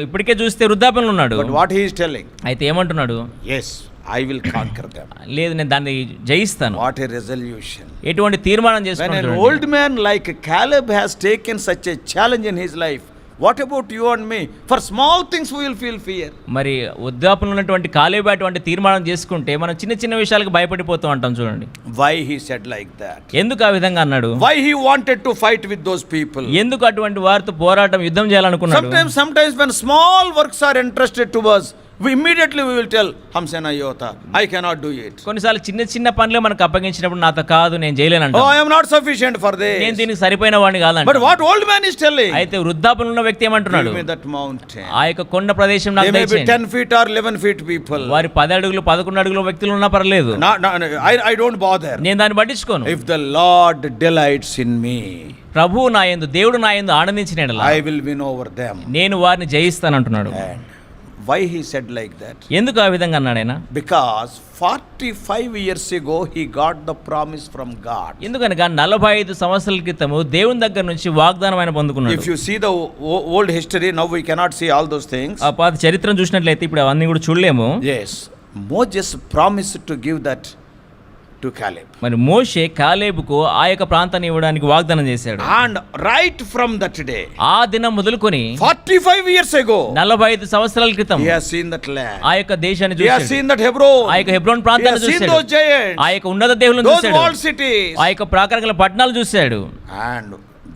Speaker 3: ఇప్పటికే చూస్తే వృద్ధాప్యంలో ఉన్నాడు.
Speaker 2: But what he is telling?
Speaker 3: అయితే ఏమంటున్నాడు?
Speaker 2: Yes, I will conquer them.
Speaker 3: లేదు, నేను దాన్ని జయిస్తాను.
Speaker 2: What a resolution.
Speaker 3: ఎటువంటి తీర్మానం
Speaker 2: When
Speaker 3: చేసుకున్నాడు.
Speaker 2: an old man like Caleb has taken such a challenge in his life, what about you and me? For small things we will feel fear.
Speaker 3: మరి వృద్ధాప్యంలో ఉన్నటువంటి కాలేబు అటువంటి తీర్మానం చేసుకుంటే మనం చిన్న చిన్న విషయాలకు భయపడిపోతూ ఉంటాం. చూడండి,
Speaker 2: Why he said like that?
Speaker 3: ఎందుకు ఆ విధంగా అన్నాడు?
Speaker 2: Why he wanted to fight with those people?
Speaker 3: ఎందుకు అటువంటి వారితో పోరాటం యుద్ధం చేయాలనుకున్నాడు?
Speaker 2: Sometimes when small works are entrusted to us, we immediately will tell, Hamse nahi hota, I cannot do it.
Speaker 3: కొన్నిసార్లు చిన్న చిన్న పనులే మనకు అప్పగించినప్పుడు నాతో కాదు, నేను చేయలేనంట.
Speaker 2: Oh, I am not sufficient for
Speaker 3: నేను
Speaker 2: this.
Speaker 3: దీనికి సరిపోయిన వాడిని కాదంట.
Speaker 2: But what old man is telling?
Speaker 3: అయితే వృద్ధాప్యంలో ఉన్న వ్యక్తి ఏమంటున్నాడు?
Speaker 2: Give me that mountain.
Speaker 3: ఆ యొక్క కొండ ప్రదేశం
Speaker 2: They
Speaker 3: నాకు
Speaker 2: may be
Speaker 3: దయచేయండి.
Speaker 2: 10 feet or 11 feet people.
Speaker 3: వారి 10 అడుగులు 11 అడుగుల వ్యక్తులు ఉన్నా పర్లేదు,
Speaker 2: I don't bother.
Speaker 3: నేను దాన్ని పట్టించుకోను.
Speaker 2: If the Lord delights in me,
Speaker 3: ప్రభువు నా యందు, దేవుడు నా యందు ఆనందించిన యెడల
Speaker 2: I will win over them.
Speaker 3: నేను వారిని జయిస్తానంటున్నాడు.
Speaker 2: And why he said like that?
Speaker 3: ఎందుకు ఆ విధంగా అన్నాడు ఆయన?
Speaker 2: Because 45 years ago he got the promise from God.
Speaker 3: ఎందుకనగా 45 సంవత్సరాల క్రితము దేవుని దగ్గర నుంచి వాగ్దానం ఆయన పొందుకున్నాడు.
Speaker 2: If you see the old history, now we cannot see all those things.
Speaker 3: ఆ పాత చరిత్రను చూసినట్లయితే ఇప్పుడు అవన్నీ కూడా చూడలేము.
Speaker 2: Yes, Moses promised to give that to Caleb.
Speaker 3: మరి మోషే కాలేబుకు ఆ యొక్క ప్రాంతాన్ని ఇవ్వడానికి వాగ్దానం చేశాడు.
Speaker 2: And right from that day,
Speaker 3: ఆ దినం మొదలుకొని
Speaker 2: 45 years ago,
Speaker 3: 45 సంవత్సరాల క్రితం
Speaker 2: he has seen that land.
Speaker 3: ఆ యొక్క దేశాన్ని
Speaker 2: He has
Speaker 3: చూశాడు.
Speaker 2: seen that Hebron.
Speaker 3: ఆ యొక్క హెబ్రోన్
Speaker 2: He
Speaker 3: ప్రాంతాన్ని
Speaker 2: has seen
Speaker 3: చూశాడు.
Speaker 2: those giants.
Speaker 3: ఆ యొక్క ఉన్నత దేవులను
Speaker 2: Those
Speaker 3: చూశాడు.
Speaker 2: walled cities.
Speaker 3: ఆ యొక్క ప్రాకారగల పట్టణాలు చూశాడు.
Speaker 2: And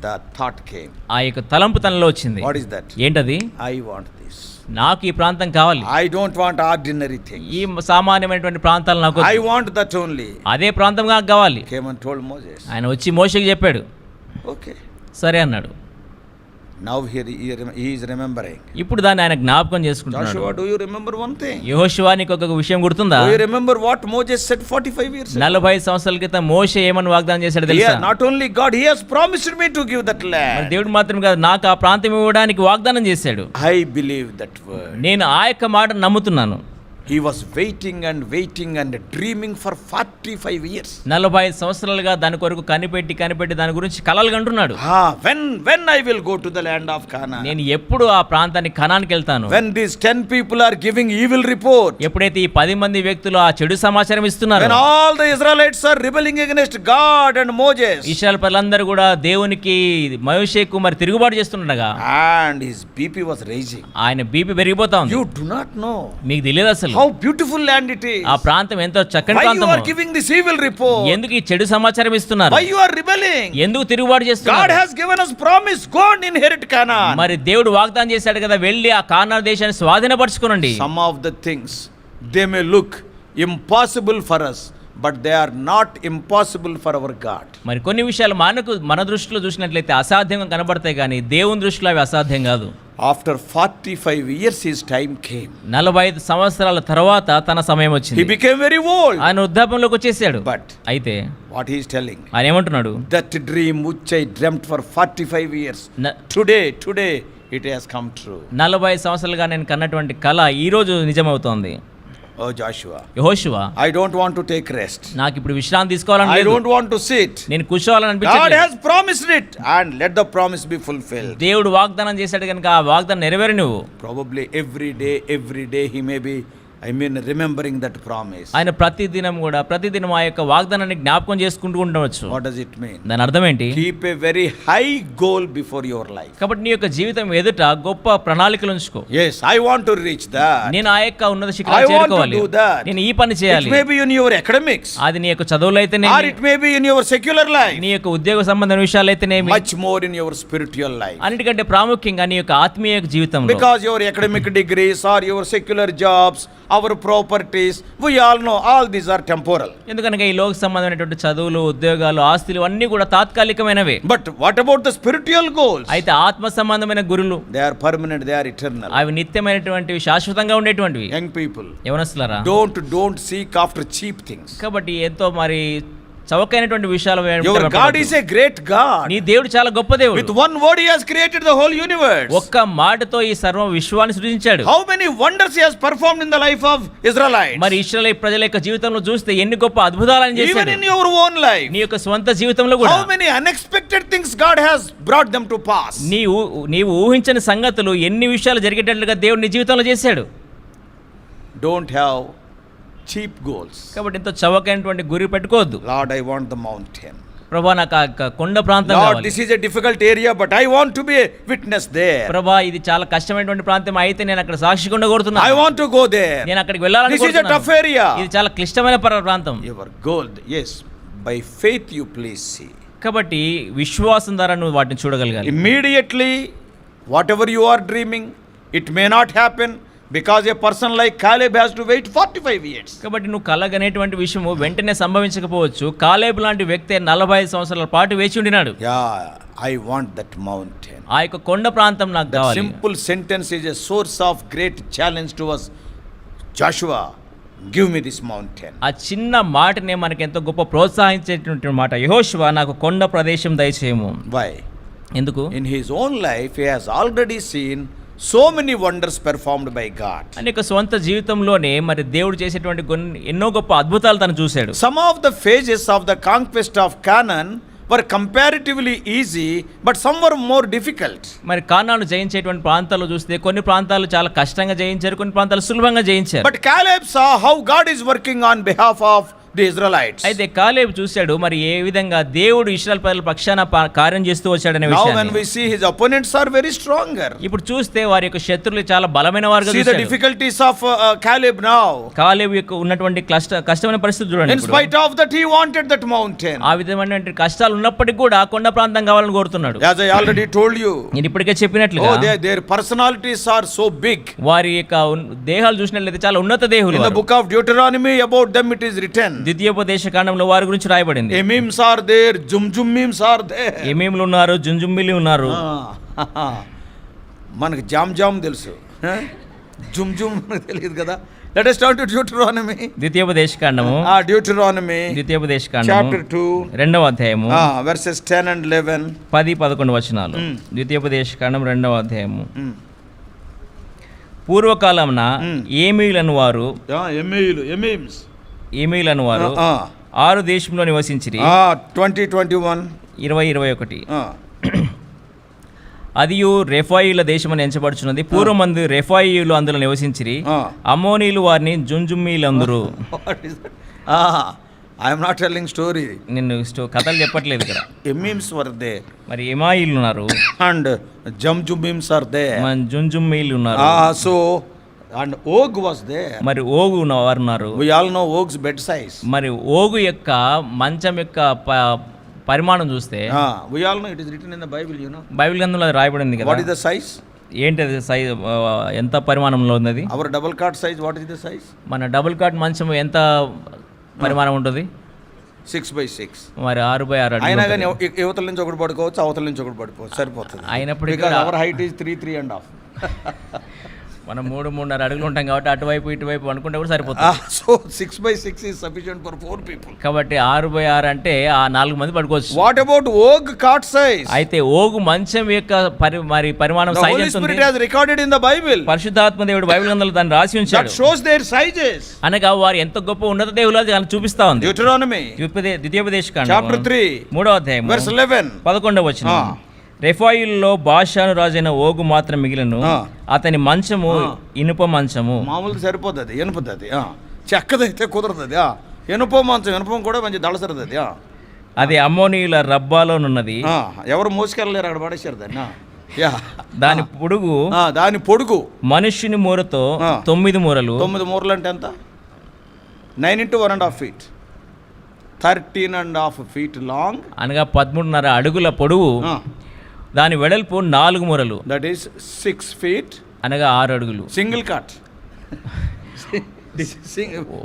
Speaker 2: the thought came.
Speaker 3: ఆ యొక్క తలంపు తనలో వచ్చింది.
Speaker 2: What is that?
Speaker 3: ఏంటది?
Speaker 2: I want this.
Speaker 3: నాకు ఈ ప్రాంతం కావాలి.
Speaker 2: I don't want ordinary things.
Speaker 3: ఈ సామాన్యమైనటువంటి ప్రాంతాలు నాకు
Speaker 2: I
Speaker 3: వద్దు.
Speaker 2: want that only.
Speaker 3: అదే ప్రాంతం నాకు కావాలి.
Speaker 2: Came and told Moses.
Speaker 3: ఆయన వచ్చి మోషేకి చెప్పాడు.
Speaker 2: Okay.
Speaker 3: సరే అన్నాడు.
Speaker 2: Now he is remembering.
Speaker 3: ఇప్పుడు దాన్ని ఆయన జ్ఞాపకం చేసుకుంటున్నాడు.
Speaker 2: Joshua, do you remember one thing?
Speaker 3: యెహోషువ నీకు ఒక విషయం గుర్తుందా?
Speaker 2: Do you remember what Moses said 45 years ago?
Speaker 3: 45 సంవత్సరాల క్రితం మోషే ఏమని వాగ్దానం చేశాడు తెలుసా?
Speaker 2: Yeah, not only God, he has promised me to give that
Speaker 3: మరి
Speaker 2: land.
Speaker 3: దేవుడు మాత్రం కాదు, నాకు ఆ ప్రాంతం ఇవ్వడానికి వాగ్దానం చేశాడు.
Speaker 2: I believe that word.
Speaker 3: నేను ఆ యొక్క మాట నమ్ముతున్నాను.
Speaker 2: He was waiting and dreaming for 45 years.
Speaker 3: 45 సంవత్సరాలుగా దాని కొరకు కనిపెట్టి దాని గురించి కలలు కంటున్నాడు.
Speaker 2: When I will go to the land of Canaan?
Speaker 3: నేను ఎప్పుడు ఆ ప్రాంతానికి కనానికి వెళ్తాను?
Speaker 2: When these 10 people are giving evil report?
Speaker 3: ఎప్పుడైతే ఈ 10 మంది వ్యక్తులు ఆ చెడు సమాచారం ఇస్తున్నారు,
Speaker 2: When all the Israelites are rebelling against God and Moses?
Speaker 3: ఇశ్రాయేలు ప్రజలందరూ కూడా దేవునికి మోషేకు మరి తిరుగుబాటు చేస్తుండగా
Speaker 2: And his BP was raising.
Speaker 3: ఆయన బీపీ పెరిగిపోతా ఉంది.
Speaker 2: You do not know
Speaker 3: మీకు తెలియదు అసలు
Speaker 2: how beautiful land it is.
Speaker 3: ఆ ప్రాంతం ఎంతో చక్కని
Speaker 2: Why you
Speaker 3: ప్రాంతం.
Speaker 2: are giving this evil report?
Speaker 3: ఎందుకు ఈ చెడు సమాచారం ఇస్తున్నారు?
Speaker 2: Why you are rebelling?
Speaker 3: ఎందుకు తిరుగుబాటు
Speaker 2: God
Speaker 3: చేస్తున్నారు?
Speaker 2: has given us promise, go and inherit Canaan.
Speaker 3: మరి దేవుడు వాగ్దానం చేశాడు కదా, వెళ్ళి ఆ కానాను దేశాన్ని స్వాధీనపరచుకోనండి.
Speaker 2: Some of the things, they may look impossible for us, but they are not impossible for our God.
Speaker 3: మరి కొన్ని విషయాలు మన దృష్టిలో చూసినట్లయితే అసాధ్యంగా కనబడతాయి, కానీ దేవుని దృష్టిలో అవి అసాధ్యం కాదు.
Speaker 2: After 45 years his time came.
Speaker 3: 45 సంవత్సరాల తర్వాత తన సమయం
Speaker 2: He
Speaker 3: వచ్చింది.
Speaker 2: became very old.
Speaker 3: ఆయన వృద్ధాప్యంలోకి వచ్చేసాడు.
Speaker 2: But
Speaker 3: అయితే
Speaker 2: what he is telling,
Speaker 3: ఆయన ఏమంటున్నాడు?
Speaker 2: that dream which I dreamt for 45 years,
Speaker 3: న-
Speaker 2: today it has come true.
Speaker 3: 45 సంవత్సరాలుగా నేను కన్నటువంటి కళ ఈ రోజు నిజమవుతోంది.
Speaker 2: Oh Joshua,
Speaker 3: యెహోషువ,
Speaker 2: I don't want to take rest.
Speaker 3: నాకు ఇప్పుడు విశ్రాంతి తీసుకోవాలని
Speaker 2: I
Speaker 3: లేదు.
Speaker 2: don't want to sit.
Speaker 3: నేను కూర్చోవాలని
Speaker 2: God
Speaker 3: అనిపించట్లేదు.
Speaker 2: has promised it, and let the promise be fulfilled.
Speaker 3: దేవుడు వాగ్దానం చేశాడు కనుక ఆ వాగ్దానం నెరవేరు నువ్వు.
Speaker 2: Probably every day he may be, remembering that promise.
Speaker 3: ఆయన ప్రతిదినం ఆ యొక్క వాగ్దానాన్ని జ్ఞాపకం చేసుకుంటూ ఉండవచ్చు.
Speaker 2: What does it mean?
Speaker 3: దాని అర్థం ఏంటి?
Speaker 2: Keep a very high goal before your life.
Speaker 3: కాబట్టి నీ యొక్క జీవితం ఎదుట గొప్ప ప్రణాళికలు ఉంచుకో.
Speaker 2: Yes, I want to reach that.
Speaker 3: నేను ఆ యొక్క ఉన్నత
Speaker 2: I
Speaker 3: శిఖరాలు
Speaker 2: want to
Speaker 3: చేరుకోవాలి.
Speaker 2: do that.
Speaker 3: నేను ఈ పని
Speaker 2: It
Speaker 3: చేయాలి.
Speaker 2: may be in your academics,
Speaker 3: అది నీ యొక్క చదువులు అయితేనే,
Speaker 2: or it may be in your secular life,
Speaker 3: నీ యొక్క ఉద్యోగ సంబంధమైన విషయాలు అయితేనేమి,
Speaker 2: much more in your spiritual life.
Speaker 3: అన్నిటికంటే ప్రాముఖ్యంగా నీ యొక్క ఆత్మీయ జీవితంలో.
Speaker 2: Because your academic degrees or your secular jobs, our properties, we all know all these are temporal.
Speaker 3: ఎందుకనగా ఈ లోక సంబంధమైనటువంటి చదువులు, ఉద్యోగాలు, ఆస్తులు అన్నీ కూడా తాత్కాలికమైనవే.
Speaker 2: But what about the spiritual goals?
Speaker 3: అయితే ఆత్మ సంబంధమైన గురులు
Speaker 2: They are permanent, they are eternal.
Speaker 3: అవి నిత్యమైనటువంటివి, శాశ్వతంగా ఉండేటువంటివి.
Speaker 2: Young people,
Speaker 3: యవనస్తులారా,
Speaker 2: don't seek after cheap things.
Speaker 3: కాబట్టి ఎంతో మరి చవకైనటువంటి విషయాలు
Speaker 2: Your God is a great God.
Speaker 3: నీ దేవుడు చాలా గొప్ప
Speaker 2: With
Speaker 3: దేవుడు.
Speaker 2: one word he has created the whole universe.
Speaker 3: ఒక్క మాటతో ఈ సర్వ విశ్వాన్ని సృజించాడు.
Speaker 2: How many wonders he has performed in the life of Israelites?
Speaker 3: మరి ఇశ్రాయేలు ప్రజల యొక్క జీవితంలో చూస్తే ఎన్ని గొప్ప అద్భుతాలను
Speaker 2: Even
Speaker 3: చేశాడు.
Speaker 2: in your own life,
Speaker 3: నీ యొక్క స్వంత జీవితంలో కూడా
Speaker 2: how many unexpected things God has brought them to pass.
Speaker 3: నీవు ఊహించని సంగతులు ఎన్ని విషయాలు జరిగేటట్లుగా దేవుడు నీ జీవితంలో చేశాడు.
Speaker 2: Don't have cheap goals.
Speaker 3: కాబట్టి ఎంతో చవకైనటువంటి గురి పెట్టుకోవద్దు.
Speaker 2: Lord, I want the mountain.
Speaker 3: ప్రభా, నాకు ఆ కొండ ప్రాంతం
Speaker 2: Lord,
Speaker 3: కావాలి.
Speaker 2: this is a difficult area, but I want to be a witness there.
Speaker 3: ప్రభా, ఇది చాలా కష్టమైనటువంటి ప్రాంతం, అయితే నేను అక్కడ సాక్షిగా
Speaker 2: I
Speaker 3: ఉండగోరుతున్నాను.
Speaker 2: want to go there.
Speaker 3: నేను అక్కడికి వెళ్ళాలని
Speaker 2: This is a
Speaker 3: కోరుతున్నాను.
Speaker 2: tough area.
Speaker 3: ఇది చాలా క్లిష్టమైన ప్రాంతం.
Speaker 2: Your goal, yes, by faith you please see.
Speaker 3: కాబట్టి విశ్వాసం ద్వారా నువ్వు వాటిని చూడగలగాలి.
Speaker 2: Immediately, whatever you are dreaming, it may not happen. Because a person like Caleb has to wait 45 years.
Speaker 3: కాబట్టి నువ్వు కలగనేటువంటి విషయము వెంటనే సంభవించకపోవచ్చు. కాలేబు లాంటి వ్యక్తి 45 సంవత్సరాల పాటు వేచి ఉండినాడు.
Speaker 2: Yeah, I want that mountain.
Speaker 3: ఆ యొక్క కొండ ప్రాంతం నాకు
Speaker 2: That
Speaker 3: కావాలి.
Speaker 2: simple sentence is a source of great challenge to us. Joshua, give me this mountain.
Speaker 3: ఆ చిన్న మాటనే మనకి ఎంతో గొప్ప ప్రోత్సహించేటువంటి మాట. యెహోషువ, నాకు కొండ ప్రదేశం దయచేయము.
Speaker 2: Why?
Speaker 3: ఎందుకు?
Speaker 2: In his own life, he has already seen so many wonders performed by God.
Speaker 3: అనేక స్వంత జీవితంలోనే మరి దేవుడు చేసేటువంటి ఎన్నో గొప్ప అద్భుతాలు తను చూశాడు.
Speaker 2: Some of the phases of the conquest of Canaan were comparatively easy, but some were more difficult.
Speaker 3: మరి కానాను జయించేటువంటి ప్రాంతాల్లో చూస్తే కొన్ని ప్రాంతాలు చాలా కష్టంగా జయించారు, కొన్ని ప్రాంతాలు సులభంగా జయించారు.
Speaker 2: But Caleb saw how God is working on behalf of the Israelites.
Speaker 3: అయితే కాలేబు చూశాడు మరి ఏ విధంగా దేవుడు ఇశ్రాయేలు ప్రజల పక్షాన కార్యం చేస్తూ వచ్చాడనే
Speaker 2: Now when
Speaker 3: విషయాన్ని.
Speaker 2: we see his opponents are very stronger.
Speaker 3: ఇప్పుడు చూస్తే వారి యొక్క శత్రువులు చాలా బలమైన వారుగా
Speaker 2: See the
Speaker 3: చూశాడు.
Speaker 2: difficulties of Caleb now.
Speaker 3: కాలేబు యొక్క ఉన్నటువంటి కష్టమైన పరిస్థితి చూడండి.
Speaker 2: In
Speaker 3: ఇప్పుడు.
Speaker 2: spite of that he wanted that mountain.
Speaker 3: ఆ విధమైనటువంటి కష్టాలు ఉన్నప్పటికీ కూడా కొండ ప్రాంతం కావాలని కోరుతున్నాడు.
Speaker 2: As I already told you.
Speaker 3: నేను ఇప్పటికే చెప్పినట్లుగా
Speaker 2: Their personalities are so big.
Speaker 3: వారి యొక్క దేహాలు చూసినట్లయితే చాలా ఉన్నత దేహులు.
Speaker 2: In the book of Deuteronomy about them it is written.
Speaker 3: ద్వితీయోపదేశ కాండంలో వారి గురించి రాయబడింది.
Speaker 2: Emims are there, Jumjummims are there.
Speaker 3: ఎమీములు ఉన్నారు, జుంజుమ్మిలి ఉన్నారు.
Speaker 2: మనకు జామ్ తెలుసు, జుమ్ మనకు తెలియదు కదా. Let us turn to Deuteronomy.
Speaker 3: ద్వితీయోపదేశ కాండము,
Speaker 2: Deuteronomy
Speaker 3: ద్వితీయోపదేశ కాండము
Speaker 2: chapter 2
Speaker 3: రెండవ అధ్యాయము
Speaker 2: verses 10 and 11.
Speaker 3: 10-11 వచనాలు. ద్వితీయోపదేశ కాండం రెండవ అధ్యాయము. పూర్వకాలమున ఏమీయులను వారు ఏమీయులను వారు 6 దేశంలో నివసించిరి.
Speaker 2: 2021
Speaker 3: 20-21 అదియు రెఫాయిల దేశమని ఎంచబడుచున్నది. పూర్వమందు రెఫాయిలు అందులో నివసించిరి. అమ్మోనీలు వారిని జుంజుమ్మీలందురు.
Speaker 2: I am not telling story.
Speaker 3: నిన్ను కథలు చెప్పట్లేదు ఇక్కడ.
Speaker 2: Emims were there.
Speaker 3: మరి ఎమాయిలు ఉన్నారు
Speaker 2: And Jumjummims are there.
Speaker 3: మన జుంజుమ్మీలు ఉన్నారు.
Speaker 2: So and Og was there.
Speaker 3: మరి ఓగు వారు ఉన్నారు.
Speaker 2: We all know Og's bed size.
Speaker 3: మరి ఓగు యొక్క మంచం యొక్క పరిమాణం చూస్తే
Speaker 2: we all know it is written in the Bible, you know.
Speaker 3: Bible గ్రంథంలో అది రాయబడింది కదా.
Speaker 2: What is the size?
Speaker 3: ఏంటి అది సైజ్ ఎంత పరిమాణంలో ఉన్నది?
Speaker 2: Our double cot size, what is the size?
Speaker 3: మన డబుల్ కాట్ మంచం ఎంత పరిమాణం ఉంటుంది?
Speaker 2: 6x6.
Speaker 3: మరి 6x6 అడుగులు
Speaker 2: అయినా కానీ
Speaker 3: ఉంటుంది.
Speaker 2: యువతల నుంచి ఒకటి పడుకోవచ్చు, అవతల నుంచి ఒకటి పడుకోవచ్చు, సరిపోతుంది.
Speaker 3: అయినప్పటికీ
Speaker 2: Because our height is 3.5.
Speaker 3: మనం 3-3.5 అడుగులు ఉంటాం కాబట్టి అటువైపు ఇటువైపు అనుకుంటే కూడా సరిపోతుంది.
Speaker 2: So 6x6 is sufficient for 4 people.
Speaker 3: కాబట్టి 6x6 అంటే ఆ 4 మంది పడుకోవచ్చు.
Speaker 2: What about Og cot size?
Speaker 3: అయితే ఓగు మంచం యొక్క మరి పరిమాణం
Speaker 2: The
Speaker 3: సైజ్
Speaker 2: Holy
Speaker 3: ఎంత ఉంది?
Speaker 2: Spirit has recorded in the Bible.
Speaker 3: పరిశుద్ధాత్మ దేవుడు బైబిల్ గ్రంథంలో దాన్ని రాసి ఉంచాడు.
Speaker 2: That shows their sizes.
Speaker 3: అనగా వారు ఎంత గొప్ప ఉన్నత దేవులో దాన్ని చూపిస్తా ఉంది.
Speaker 2: Deuteronomy
Speaker 3: ద్వితీయోపదేశ కాండం
Speaker 2: chapter 3
Speaker 3: 3వ అధ్యాయం
Speaker 2: verse 11.
Speaker 3: 11వ వచనం. రెఫాయిల్లో బాషాను రాజైన ఓగు మాత్రం మిగిలిను. అతని మంచము ఇనుప మంచము.
Speaker 2: మామూలుగా సరిపోతుంది అది, ఎనుపుతుంది. చెక్కదైతే కుదరదు. ఎనుప మంచం, ఎనుపం కూడా మంచి దళసరిది అది.
Speaker 3: అది అమ్మోనీయుల రబ్బాలోనున్నది.
Speaker 2: ఎవరు మోసుకెళ్ళలేరు, అక్కడ పడేసారు దాన్ని.
Speaker 3: దాని పొడుగు మనుష్యుని మూరతో 9 మూరలు.
Speaker 2: 9 మూరలు అంటే ఎంత? 9 into 1.5 feet. 13.5 feet long.
Speaker 3: అనగా 13.5 అడుగుల పొడవు. దాని వెడల్పు 4 మూరలు.
Speaker 2: That is 6 feet.
Speaker 3: అనగా 6 అడుగులు.
Speaker 2: Single cut.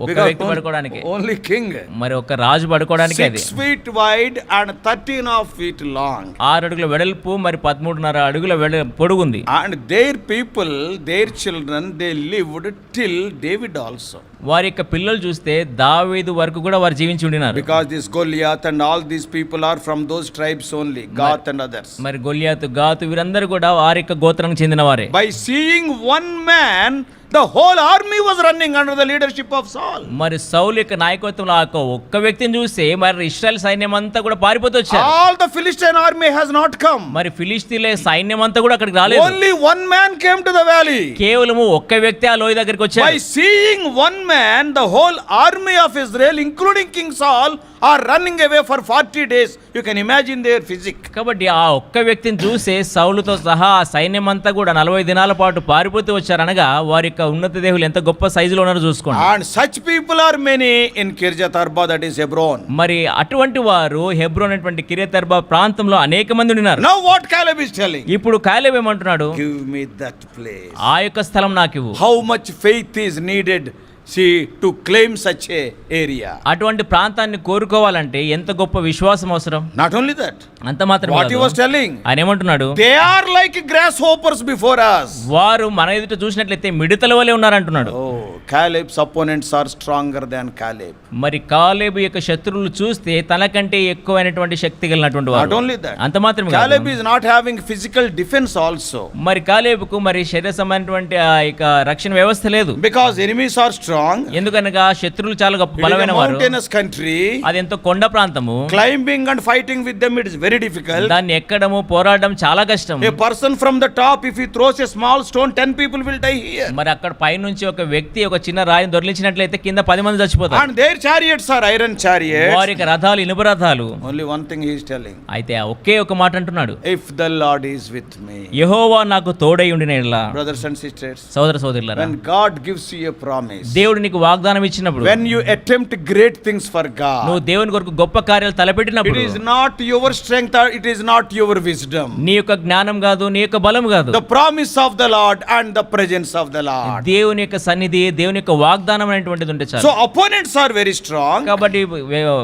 Speaker 3: ఒక వ్యక్తి పడుకోవడానికి.
Speaker 2: Only king.
Speaker 3: మరి ఒక రాజు పడుకోవడానికి.
Speaker 2: 6 feet wide and 13.5 feet long.
Speaker 3: 6 అడుగుల వెడల్పు మరి 13.5 అడుగుల పొడుగు ఉంది.
Speaker 2: And their people, their children, they lived till David also.
Speaker 3: వారి యొక్క పిల్లలు చూస్తే దావీదు వరకు కూడా వారు జీవించి ఉండినారు.
Speaker 2: Because this Goliath and all these people are from those tribes only, Gath and others.
Speaker 3: మరి గొలియాతు, గాతు వీరందరూ కూడా వారి యొక్క గోత్రానికి చెందిన వారే.
Speaker 2: By seeing one man, the whole army was running under the leadership of Saul.
Speaker 3: మరి సౌలు యొక్క నాయకత్వంలో ఆ ఒక్క వ్యక్తిని చూస్తే మరి ఇశ్రాయేల్ సైన్యం అంతా కూడా పారిపోతూ వచ్చారు.
Speaker 2: All the Philistine army has not come.
Speaker 3: మరి ఫిలిష్తీయుల సైన్యం అంతా కూడా అక్కడికి రాలేదు.
Speaker 2: Only one man came to the valley.
Speaker 3: కేవలము ఒక్క వ్యక్తి ఆ లోయ దగ్గరికి వచ్చాడు.
Speaker 2: By seeing one man, the whole army of Israel, including King Saul, are running away for 40 days. You can imagine their physique.
Speaker 3: కాబట్టి ఆ ఒక్క వ్యక్తిని చూసే సౌలుతో సహా ఆ సైన్యం అంతా కూడా 40 దినాల పాటు పారిపోతూ వచ్చారనగా వారి యొక్క ఉన్నత దేవులు ఎంత గొప్ప సైజులో ఉన్నారో చూసుకోండి.
Speaker 2: And such people are many in Kirjat Arba, that is Hebron.
Speaker 3: మరి అటువంటి వారు హెబ్రోన్ అనేటువంటి కిరియత్ అర్బా ప్రాంతంలో అనేక మంది ఉన్నారు.
Speaker 2: Now what Caleb is telling?
Speaker 3: ఇప్పుడు కాలేబ్ ఏమంటున్నాడు?
Speaker 2: Give me that place.
Speaker 3: ఆ యొక్క స్థలం నాకివ్వు.
Speaker 2: How much faith is needed, see, to claim such a area?
Speaker 3: అటువంటి ప్రాంతాన్ని కోరుకోవాలంటే ఎంత గొప్ప విశ్వాసం అవసరం.
Speaker 2: Not only that,
Speaker 3: అంత మాత్రం
Speaker 2: what he was telling,
Speaker 3: ఆయన ఏమంటున్నాడు?
Speaker 2: they are like grasshoppers before us.
Speaker 3: వారు మన ఎదుట చూసినట్లయితే మిడతల వలె ఉన్నారంటున్నాడు.
Speaker 2: Oh, Caleb's opponents are stronger than Caleb.
Speaker 3: మరి కాలేబు యొక్క శత్రువులు చూస్తే తనకంటే ఎక్కువైనటువంటి శక్తి కలిగినటువంటి వారు.
Speaker 2: Not only that,
Speaker 3: అంత మాత్రమే కాదు,
Speaker 2: Caleb is not having physical defense also.
Speaker 3: మరి కాలేబుకు మరి శరీర సంబంధమైనటువంటి ఆ యొక్క రక్షణ వ్యవస్థ లేదు.
Speaker 2: Because enemies are strong.
Speaker 3: ఎందుకనగా శత్రువులు చాలా గొప్ప
Speaker 2: It is a
Speaker 3: బలమైన వారు.
Speaker 2: mountainous country.
Speaker 3: అది ఎంతో కొండ ప్రాంతము.
Speaker 2: Climbing and fighting with them, it is very difficult.
Speaker 3: దాన్ని ఎక్కడము పోరాడడం చాలా కష్టం.
Speaker 2: A person from the top, if he throws a small stone, 10 people will die here.
Speaker 3: మరి అక్కడ పైనుంచి ఒక వ్యక్తి ఒక చిన్న రాయిని దొర్లించినట్లయితే కింద 10 మంది చచ్చిపోతారు.
Speaker 2: And their chariots are iron chariots.
Speaker 3: వారి యొక్క రథాలు ఇనుప రథాలు.
Speaker 2: Only one thing he is telling.
Speaker 3: అయితే ఒకే ఒక మాట అంటున్నాడు,
Speaker 2: If the Lord is with me.
Speaker 3: యెహోవా నాకు తోడై ఉండినెడలా.
Speaker 2: Brothers and sisters,
Speaker 3: సోదర సోదరులారా,
Speaker 2: when God gives you a promise,
Speaker 3: దేవుడు నీకు వాగ్దానం ఇచ్చినప్పుడు,
Speaker 2: when you attempt great things for God,
Speaker 3: నువ్వు దేవుని కొరకు గొప్ప కార్యాలు తలపెట్టినప్పుడు,
Speaker 2: it is not your strength or it is not your wisdom.
Speaker 3: నీ యొక్క జ్ఞానం కాదు, నీ యొక్క బలం కాదు,
Speaker 2: The promise of the Lord and the presence of the Lord.
Speaker 3: దేవుని యొక్క సన్నిధి, దేవుని యొక్క వాగ్దానం అనేటువంటిది ఉంటే చాలు.
Speaker 2: So opponents are very strong
Speaker 3: కాబట్టి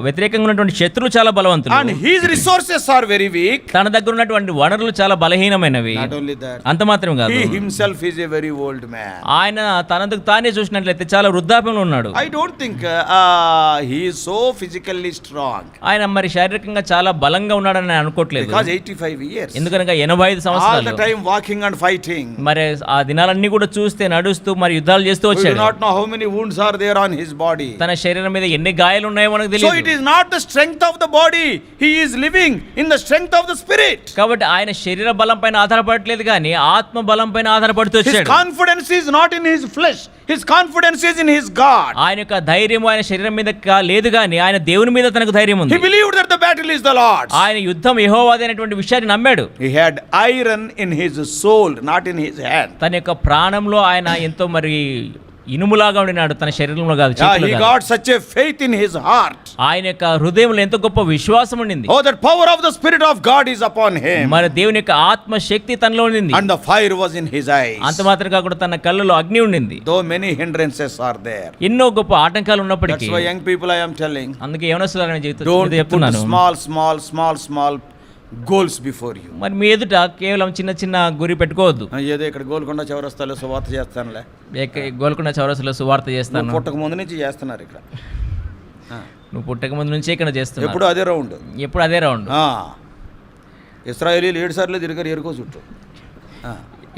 Speaker 3: వ్యతిరేకంగా ఉన్నటువంటి శత్రువులు చాలా బలవంతులు,
Speaker 2: and his resources are very weak.
Speaker 3: తన దగ్గర ఉన్నటువంటి వనరులు చాలా బలహీనమైనవి.
Speaker 2: Not only that,
Speaker 3: అంత మాత్రం కాదు,
Speaker 2: he himself is a very old man.
Speaker 3: ఆయన తనకు తానే చూసినట్లయితే చాలా వృద్ధాప్యంలో ఉన్నాడు.
Speaker 2: I don't think he is so physically strong,
Speaker 3: ఆయన మరి శారీరకంగా చాలా బలంగా ఉన్నాడని నేను అనుకోవట్లేదు.
Speaker 2: because 85 years,
Speaker 3: ఎందుకనగా 85
Speaker 2: all the
Speaker 3: సంవత్సరాలు
Speaker 2: time walking and fighting.
Speaker 3: మరి ఆ దినాలన్నీ కూడా చూస్తే నడుస్తూ మరి యుద్ధాలు చేస్తూ
Speaker 2: We do
Speaker 3: వచ్చాడు.
Speaker 2: not know how many wounds are there on his body.
Speaker 3: తన శరీరం మీద ఎన్ని గాయాలు ఉన్నాయో మనకు
Speaker 2: So it
Speaker 3: తెలియదు.
Speaker 2: is not the strength of the body, he is living in the strength of the spirit.
Speaker 3: కాబట్టి ఆయన శరీర బలం పైన ఆధారపడట్లేదు కానీ ఆత్మ బలం పైన ఆధారపడుతూ
Speaker 2: His
Speaker 3: వచ్చాడు.
Speaker 2: confidence is not in his flesh, his confidence is in his God.
Speaker 3: ఆయన యొక్క ధైర్యం ఆయన శరీరం మీద లేదు కానీ ఆయన దేవుని మీద తనకు ధైర్యం
Speaker 2: He
Speaker 3: ఉంది.
Speaker 2: believed that the battle is the Lord's.
Speaker 3: ఆయన యుద్ధం యెహోవాది అనేటువంటి విషయాన్ని నమ్మాడు.
Speaker 2: He had iron in his soul, not in his hand.
Speaker 3: తన యొక్క ప్రాణంలో ఆయన ఎంతో మరి ఇనుములాగా ఉండినాడు, తన శరీరంలో కాదు,
Speaker 2: Yeah,
Speaker 3: చేతుల్లో
Speaker 2: he
Speaker 3: కాదు.
Speaker 2: got such a faith in his heart.
Speaker 3: ఆయన యొక్క హృదయంలో ఎంతో గొప్ప విశ్వాసం ఉండింది.
Speaker 2: Oh, that power of the Spirit of God is upon him.
Speaker 3: మరి దేవుని యొక్క ఆత్మ శక్తి తనలో ఉండింది.
Speaker 2: And the fire was in his eyes.
Speaker 3: అంత మాత్రం కాకుండా తన కళ్ళలో అగ్ని ఉండింది.
Speaker 2: Though many hindrances are there.
Speaker 3: ఎన్నో గొప్ప ఆటంకాలు ఉన్నప్పటికీ,
Speaker 2: That's why young people I am telling,
Speaker 3: అందుకే యవనస్తులారా
Speaker 2: don't put
Speaker 3: చెప్తున్నాను,
Speaker 2: small goals before you.
Speaker 3: మరి మీ ఎదుట కేవలం చిన్న చిన్న గురి పెట్టుకోవద్దు.
Speaker 2: ఏదో ఇక్కడ గోల్కొండ చౌరస్తాలో సువార్త చేస్తానులే,
Speaker 3: గోల్కొండ చౌరస్సులో సువార్త చేస్తాను,
Speaker 2: పుట్టక ముందు నుంచి చేస్తున్నారు ఇక్కడ.
Speaker 3: నువ్వు పుట్టక ముందు నుంచే ఇక్కడ చేస్తున్నావు,
Speaker 2: ఎప్పుడు అదే రౌండ్,
Speaker 3: ఎప్పుడు అదే రౌండ్.
Speaker 2: ఇస్రాయేలీలు 7 సార్లు తిరిగారు ఎరుకో చుట్టూ.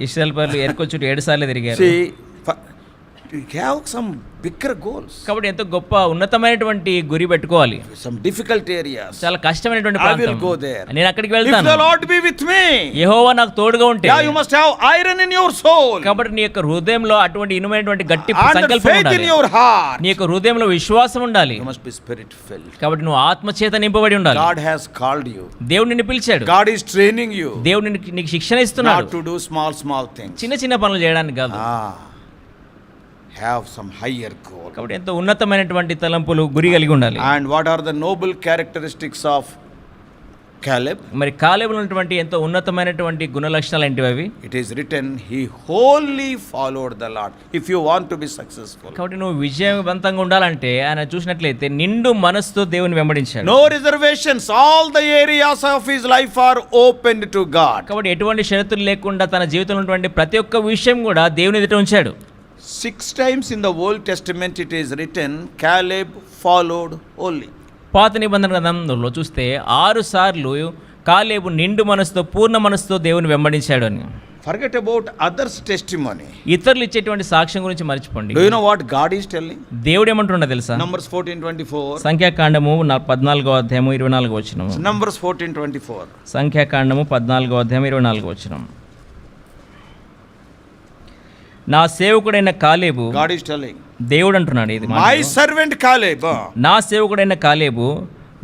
Speaker 3: ఇశ్రాయేల్ పర్లు ఎరుకో చుట్టూ 7 సార్లు తిరిగారు.
Speaker 2: See, you have some bigger goals,
Speaker 3: కాబట్టి ఎంతో గొప్ప ఉన్నతమైనటువంటి గురి పెట్టుకోవాలి.
Speaker 2: some difficult areas.
Speaker 3: చాలా కష్టమైనటువంటి
Speaker 2: I will
Speaker 3: ప్రాంతం,
Speaker 2: go there.
Speaker 3: నేను అక్కడికి
Speaker 2: If
Speaker 3: వెళ్తాను.
Speaker 2: the Lord be with me,
Speaker 3: యెహోవా నాకు తోడుగా ఉంటే,
Speaker 2: yeah, you must have iron in your soul
Speaker 3: కాబట్టి నీ యొక్క హృదయంలో అటువంటి ఇనుమైనటువంటి గట్టి
Speaker 2: and that
Speaker 3: సంకల్పం
Speaker 2: faith in
Speaker 3: ఉండాలి.
Speaker 2: your heart.
Speaker 3: నీ యొక్క హృదయంలో విశ్వాసం ఉండాలి.
Speaker 2: You must be spirit filled.
Speaker 3: కాబట్టి నువ్వు ఆత్మ చేత నింపబడి ఉండాలి.
Speaker 2: God has called you.
Speaker 3: దేవుడు నిన్ను పిలిచాడు.
Speaker 2: God is training you
Speaker 3: దేవుడు నీకు శిక్షణ ఇస్తున్నాడు,
Speaker 2: not to do small things.
Speaker 3: చిన్న చిన్న పనులు చేయడానికి కాదు.
Speaker 2: Have some higher goal.
Speaker 3: కాబట్టి ఎంతో ఉన్నతమైనటువంటి తలంపులు, గురి కలిగి ఉండాలి.
Speaker 2: And what are the noble characteristics of Caleb?
Speaker 3: మరి కాలేబులో ఉన్నటువంటి ఎంతో ఉన్నతమైనటువంటి గుణ లక్షణాలు ఏంటివి అవి?
Speaker 2: It is written, he wholly followed the Lord. If you want to be successful,
Speaker 3: కాబట్టి నువ్వు విజయవంతంగా ఉండాలంటే ఆయన చూసినట్లయితే నిండు మనసుతో దేవుని వెంబడించాడు.
Speaker 2: no reservations, all the areas of his life are opened to God.
Speaker 3: కాబట్టి ఎటువంటి షరతులు లేకుండా తన జీవితంలో ఉన్నటువంటి ప్రతి ఒక్క విషయం కూడా దేవుని ఎదుట ఉంచాడు.
Speaker 2: 6 times in the Old Testament it is written, Caleb followed wholly.
Speaker 3: పాత నిబంధన గ్రంథంలో చూస్తే 6 సార్లు కాలేబు నిండు మనసుతో, పూర్ణ మనసుతో దేవుని వెంబడించాడు అని.
Speaker 2: Forget about others' testimony.
Speaker 3: ఇతరులు ఇచ్చేటువంటి సాక్ష్యం గురించి మర్చిపోండి.
Speaker 2: Do you know what God is telling?
Speaker 3: దేవుడు ఏమంటున్నా తెలుసా?
Speaker 2: Numbers 14:24.
Speaker 3: సంఖ్యాకాండము 14వ అధ్యాయము 24వ వచనం.
Speaker 2: Numbers 14:24.
Speaker 3: సంఖ్యాకాండము 14వ అధ్యాయం 24వ వచనం. నా సేవకుడైన కాలేబు,
Speaker 2: God is telling,
Speaker 3: దేవుడు అంటున్నాడు ఇది,
Speaker 2: my servant Caleb.
Speaker 3: నా సేవకుడైన కాలేబు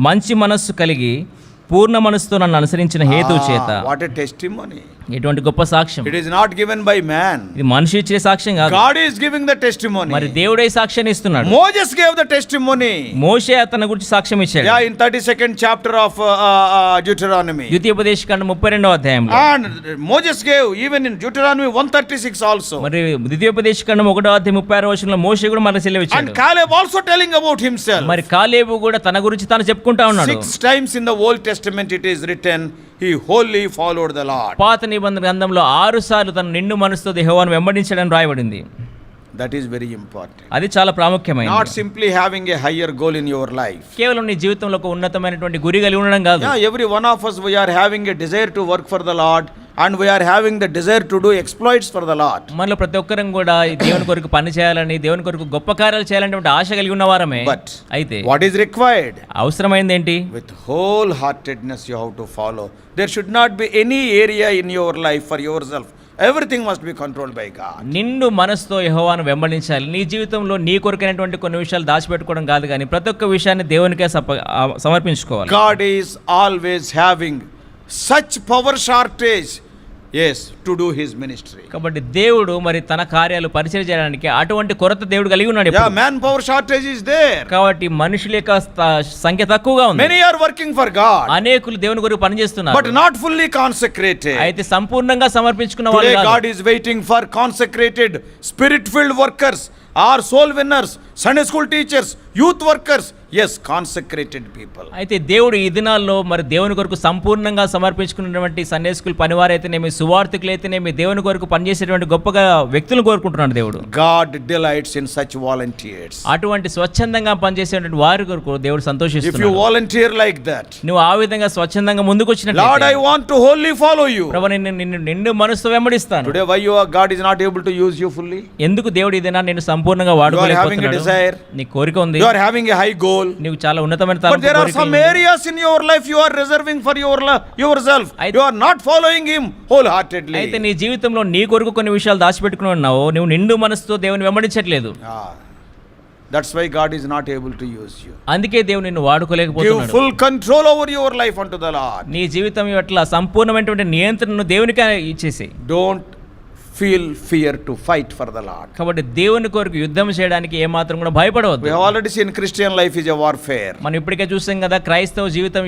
Speaker 3: మంచి మనస్సు కలిగి పూర్ణ మనసుతో నన్ను అనుసరించిన హేతువు చేత.
Speaker 2: What a testimony.
Speaker 3: ఎటువంటి గొప్ప సాక్ష్యం.
Speaker 2: It is not given by man.
Speaker 3: ఇది మనిషి ఇచ్చే సాక్ష్యం కాదు.
Speaker 2: God is giving the testimony.
Speaker 3: మరి దేవుడే సాక్ష్యాన్ని ఇస్తున్నాడు.
Speaker 2: Moses gave the testimony.
Speaker 3: మోషే అతని గురించి సాక్ష్యం ఇచ్చాడు.
Speaker 2: Yeah, in 32nd chapter of Deuteronomy.
Speaker 3: ద్వితీయోపదేశకాండం 32వ అధ్యాయంలో.
Speaker 2: And Moses gave even in Deuteronomy 136 also.
Speaker 3: మరి ద్వితీయోపదేశకాండం 1వ అధ్యాయం 36వ వచనంలో మోషే కూడా మనకు సెలవిచ్చాడు.
Speaker 2: And Caleb also telling about himself.
Speaker 3: మరి కాలేబు కూడా తన గురించి తాను చెప్పుకుంటా ఉన్నాడు.
Speaker 2: 6 times in the Old Testament it is written, he wholly followed the Lord.
Speaker 3: పాత నిబంధన గ్రంథంలో 6 సార్లు తన నిండు మనసుతో యెహోవాను వెంబడించడని రాయబడింది.
Speaker 2: That is very important.
Speaker 3: అది చాలా ప్రాముఖ్యమైనది.
Speaker 2: Not simply having a higher goal in your life.
Speaker 3: కేవలం నీ జీవితంలో ఒక ఉన్నతమైనటువంటి గురి కలిగి ఉండడం కాదు.
Speaker 2: Yeah, every one of us, we are having a desire to work for the Lord and we are having the desire to do exploits for the Lord.
Speaker 3: మనలో ప్రతి ఒక్కరం కూడా ఈ దేవుని కొరకు పని చేయాలని, దేవుని కొరకు గొప్ప కార్యాలు చేయాలనే ఆశ కలిగి ఉన్నవారమే.
Speaker 2: But
Speaker 3: అయితే
Speaker 2: what is required?
Speaker 3: అవసరమైంది ఏంటి?
Speaker 2: With wholeheartedness you have to follow. There should not be any area in your life for yourself Everything must be controlled by God.
Speaker 3: నిండు మనసుతో యెహోవాను వెంబడించాలి. నీ జీవితంలో నీ కొరకైనటువంటి కొన్ని విషయాలు దాచిపెట్టుకోవడం కాదు, కానీ ప్రతి ఒక్క విషయాన్ని దేవునికే సమర్పించుకోవాలి.
Speaker 2: God is always having such power shortage, yes, to do his ministry.
Speaker 3: కాబట్టి దేవుడు మరి తన కార్యాలు పరిచయం చేయడానికి అటువంటి కొరత దేవుడు కలిగి ఉన్నాడు.
Speaker 2: Yeah, manpower shortage is there.
Speaker 3: కాబట్టి మనుషుల యొక్క సంఖ్య తక్కువగా ఉంది.
Speaker 2: Many are working for God,
Speaker 3: అనేకులు దేవుని కొరకు పనిచేస్తున్నారు,
Speaker 2: but not fully consecrated.
Speaker 3: అయితే సంపూర్ణంగా సమర్పించుకున్న వాళ్ళు
Speaker 2: Today
Speaker 3: కాదు.
Speaker 2: God is waiting for consecrated, spirit-filled workers, or soul winners, Sunday school teachers, youth workers, yes, consecrated people.
Speaker 3: అయితే దేవుడు ఈ దినాల్లో మరి దేవుని కొరకు సంపూర్ణంగా సమర్పించుకున్నటువంటి సండే స్కూల్ పనివారైతేనేమి, సువార్థికులైతేనేమి, దేవుని కొరకు పనిచేసేటువంటి గొప్పగా వ్యక్తులను కోరుకుంటున్నాడు దేవుడు.
Speaker 2: God delights in such volunteers.
Speaker 3: అటువంటి స్వచ్ఛందంగా పనిచేసేటువంటి వారి కొరకు దేవుడు
Speaker 2: If you
Speaker 3: సంతోషిస్తున్నాడు.
Speaker 2: volunteer like that,
Speaker 3: నువ్వు ఆ విధంగా స్వచ్ఛందంగా ముందుకు
Speaker 2: Lord, I
Speaker 3: వచ్చినట్లయితే,
Speaker 2: want to wholly follow you.
Speaker 3: ప్రభువా నిన్ను నిండు మనసుతో వెంబడిస్తాను.
Speaker 2: Today, why God is not able to use you fully?
Speaker 3: ఎందుకు దేవుడు ఈ దినాన్ని నేను సంపూర్ణంగా
Speaker 2: You are having a
Speaker 3: వాడుకోలేకపోతున్నాడు?
Speaker 2: desire.
Speaker 3: నీ కోరిక ఉంది,
Speaker 2: You are having a high goal.
Speaker 3: నీకు చాలా ఉన్నతమైన
Speaker 2: But there are
Speaker 3: కోరిక
Speaker 2: some
Speaker 3: ఉంది.
Speaker 2: areas in your life you are reserving for yourself. You are not following Him wholeheartedly.
Speaker 3: అయితే నీ జీవితంలో నీ కొరకు కొన్ని విషయాలు దాచిపెట్టుకుని ఉన్నావు, నువ్వు నిండు మనసుతో దేవుని వెంబడించట్లేదు.
Speaker 2: Ah, that's why God is not able to use you.
Speaker 3: అందుకే దేవుడు నిన్ను
Speaker 2: Give
Speaker 3: వాడుకోలేకపోతున్నాడు.
Speaker 2: full control over your life unto the Lord.
Speaker 3: నీ జీవితం పట్ల సంపూర్ణమైనటువంటి నియంత్రణను దేవునికే ఇచ్చేసి.
Speaker 2: Don't feel fear to fight for the Lord.
Speaker 3: కాబట్టి దేవుని కొరకు యుద్ధం చేయడానికి ఏమాత్రం కూడా
Speaker 2: We
Speaker 3: భయపడవద్దు.
Speaker 2: have already seen Christian life is a warfare.
Speaker 3: మనం ఇప్పటికే చూసాం కదా, క్రైస్తవ జీవితం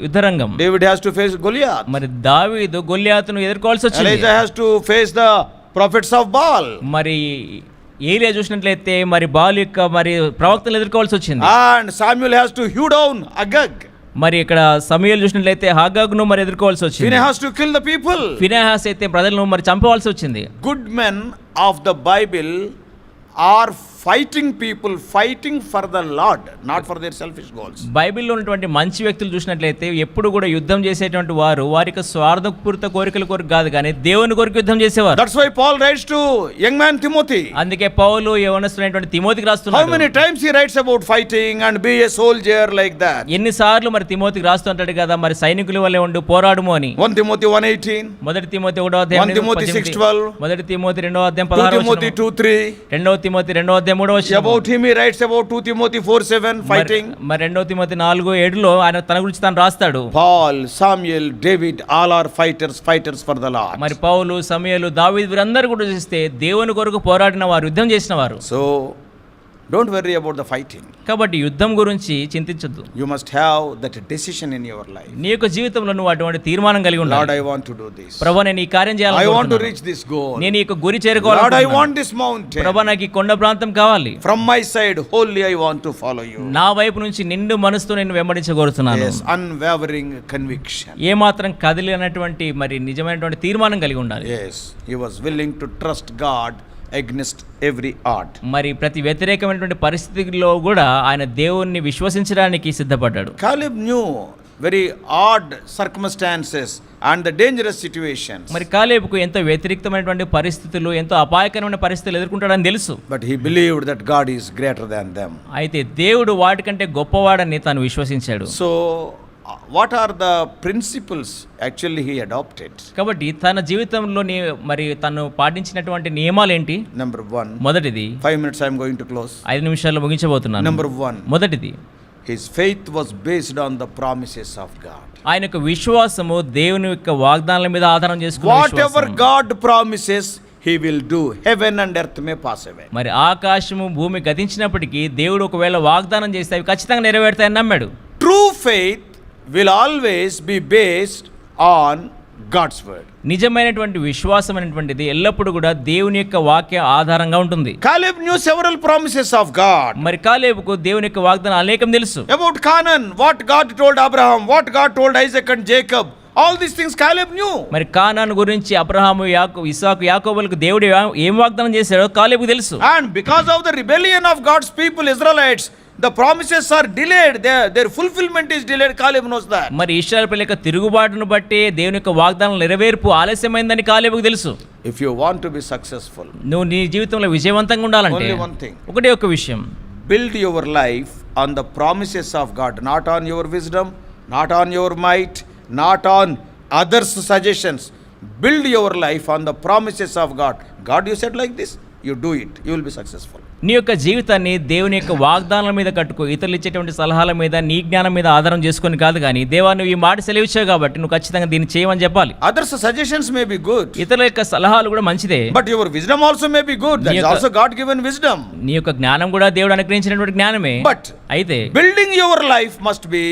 Speaker 3: యుద్ధరంగం.
Speaker 2: David has to face Goliath.
Speaker 3: మరి దావీదు గొల్లియాతును ఎదుర్కోవాల్సి వచ్చింది.
Speaker 2: Elijah has to face the prophets of Baal.
Speaker 3: మరి ఏలియా చూసినట్లయితే మరి బాలు యొక్క మరి ప్రవక్తలు ఎదుర్కోవాల్సి వచ్చింది.
Speaker 2: And Samuel has to hew down Agag.
Speaker 3: మరి ఇక్కడ సమూయేలు చూసినట్లయితే హాగాగును మరి ఎదుర్కోవాల్సి వచ్చింది.
Speaker 2: Phinehas to kill the people.
Speaker 3: Phinehas అయితే ప్రజలను మరి చంపవలసి వచ్చింది.
Speaker 2: Good men of the Bible are fighting people, fighting for the Lord, not for their selfish goals.
Speaker 3: బైబిల్లో ఉన్నటువంటి మంచి వ్యక్తులు చూసినట్లయితే ఎప్పుడు కూడా యుద్ధం చేసేటువంటి వారు వారి యొక్క స్వార్థపూరిత కోరికల కొరకు కాదు, కానీ దేవుని కొరకు యుద్ధం చేసేవారు.
Speaker 2: That's why Paul writes to young man Timothy.
Speaker 3: అందుకే పౌలు యవనస్తుడైనటువంటి తిమోతికి
Speaker 2: How
Speaker 3: రాస్తున్నాడు.
Speaker 2: many times he writes about fighting and be a soldier like that?
Speaker 3: ఎన్నిసార్లు మరి తిమోతికి రాస్తుంటాడు కదా, మరి సైనికుల వల్లే ఉండు పోరాడుము అని.
Speaker 2: 1 Timothy 1:18,
Speaker 3: మొదటి తిమోతి 1వ అధ్యాయం
Speaker 2: 1 Timothy 6:12,
Speaker 3: మొదటి తిమోతి 2వ అధ్యాయం
Speaker 2: 2
Speaker 3: 16వ
Speaker 2: Timothy
Speaker 3: వచనం,
Speaker 2: 2:3.
Speaker 3: 2వ తిమోతి 2వ అధ్యాయం 3వ వచనం.
Speaker 2: About him he writes about 2 Timothy 4:7, fighting.
Speaker 3: మరి 2వ తిమోతి 4:7లో ఆయన తన గురించి తాను రాస్తాడు.
Speaker 2: Paul, Samuel, David, all are fighters for the Lord.
Speaker 3: మరి పౌలు, సమూయేలు, దావీదు వీరందరూ కూడా చూస్తే దేవుని కొరకు పోరాడిన వారు, యుద్ధం చేసిన వారు.
Speaker 2: So don't worry about the fighting.
Speaker 3: కాబట్టి యుద్ధం గురించి చింతించొద్దు.
Speaker 2: You must have that decision in your life.
Speaker 3: నీ యొక్క జీవితంలో నువ్వు అటువంటి తీర్మానం కలిగి
Speaker 2: Lord,
Speaker 3: ఉండాలి.
Speaker 2: I want to do this.
Speaker 3: ప్రభువా నేను ఈ కార్యం
Speaker 2: I want to
Speaker 3: చేయాలనుకుంటున్నాను.
Speaker 2: reach this goal.
Speaker 3: నేను ఈ యొక్క గురి
Speaker 2: Lord, I
Speaker 3: చేరుకోవాలనుకుంటున్నాను.
Speaker 2: want this mountain.
Speaker 3: ప్రభువా నాకు ఈ కొండ ప్రాంతం కావాలి.
Speaker 2: From my side, wholly I want to follow you.
Speaker 3: నా వైపు నుంచి నిండు మనసుతో నేను వెంబడించగోరుతున్నాను.
Speaker 2: Yes, unwavering conviction.
Speaker 3: ఏ మాత్రం కదిలినటువంటి మరి నిజమైనటువంటి తీర్మానం కలిగి ఉండాలి.
Speaker 2: Yes, he was willing to trust God against every odds.
Speaker 3: మరి ప్రతి వ్యతిరేకమైనటువంటి పరిస్థితుల్లో కూడా ఆయన దేవుణ్ణి విశ్వసించడానికి సిద్ధపడ్డాడు.
Speaker 2: Caleb knew very odd circumstances and the dangerous situations.
Speaker 3: మరి కాలేబుకు ఎంతో వ్యతిరేకమైనటువంటి పరిస్థితులు, ఎంతో అపాయకరమైన పరిస్థితులు ఎదుర్కొంటాడని తెలుసు.
Speaker 2: But he believed that God is greater than them.
Speaker 3: అయితే దేవుడు వాటికంటే గొప్పవాడని తాను విశ్వసించాడు.
Speaker 2: So what are the principles actually he adopted?
Speaker 3: కాబట్టి తన జీవితంలోని మరి తను పాటించినటువంటి నియమాలు ఏంటి?
Speaker 2: Number 1.
Speaker 3: మొదటిది,
Speaker 2: 5 minutes I am going to close.
Speaker 3: 5 నిమిషాల్లో ముగించబోతున్నాను.
Speaker 2: Number 1.
Speaker 3: మొదటిది,
Speaker 2: His faith was based on the promises of God.
Speaker 3: ఆయన యొక్క విశ్వాసము దేవుని యొక్క వాగ్దానాల మీద ఆధారం చేసుకున్న
Speaker 2: Whatever
Speaker 3: విశ్వాసము.
Speaker 2: God promises, he will do. Heaven and earth may pass away.
Speaker 3: మరి ఆకాశము భూమి గతించినప్పటికీ దేవుడు ఒకవేళ వాగ్దానం చేస్తే అవి ఖచ్చితంగా నెరవేరుతాయని నమ్మాడు.
Speaker 2: True faith will always be based on God's word.
Speaker 3: నిజమైనటువంటి విశ్వాసం అనేటువంటిది ఎల్లప్పుడూ కూడా దేవుని యొక్క వాక్య ఆధారంగా ఉంటుంది.
Speaker 2: Caleb knew several promises of God.
Speaker 3: మరి కాలేబుకు దేవుని యొక్క వాగ్దానం అనేకం తెలుసు.
Speaker 2: About Canaan, what God told Abraham, what God told Isaac and Jacob, all these things Caleb knew.
Speaker 3: మరి కానాను గురించి అబ్రహాము, ఇస్సాకు, యాకోబులకు దేవుడు ఏం వాగ్దానం చేశాడో కాలేబుకు తెలుసు.
Speaker 2: And because of the rebellion of God's people, Israelites, the promises are delayed. Their fulfillment is delayed. Caleb knows that.
Speaker 3: మరి ఇశ్రాయేలు ప్రజల యొక్క తిరుగుబాటును బట్టి దేవుని యొక్క వాగ్దానం నెరవేర్పు ఆలస్యమైందని కాలేబుకు తెలుసు.
Speaker 2: If you want to be successful,
Speaker 3: నువ్వు నీ జీవితంలో విజయవంతంగా ఉండాలంటే
Speaker 2: only one thing.
Speaker 3: ఒకటే ఒక విషయం,
Speaker 2: Build your life on the promises of God, not on your wisdom, not on your might, not on others' suggestions, build your life on the promises of God. God, you said like this, you do it, you will be successful.
Speaker 3: నీ యొక్క జీవితాన్ని దేవుని యొక్క వాగ్దానాల మీద కట్టుకో. ఇతరులు ఇచ్చేటువంటి సలహాల మీద, నీ జ్ఞానం మీద ఆధారం చేసుకొని కాదు, కానీ దేవా నువ్వు ఈ మాట సెలవిచ్చావు కాబట్టి నువ్వు ఖచ్చితంగా దీన్ని చేయమని చెప్పాలి.
Speaker 2: Others' suggestions may be good,
Speaker 3: ఇతరుల యొక్క సలహాలు కూడా మంచిదే,
Speaker 2: but your wisdom also may be good. That is also God given wisdom.
Speaker 3: నీ యొక్క జ్ఞానం కూడా దేవుడు అనుగ్రహించినటువంటి జ్ఞానమే.
Speaker 2: But
Speaker 3: అయితే
Speaker 2: building your life must be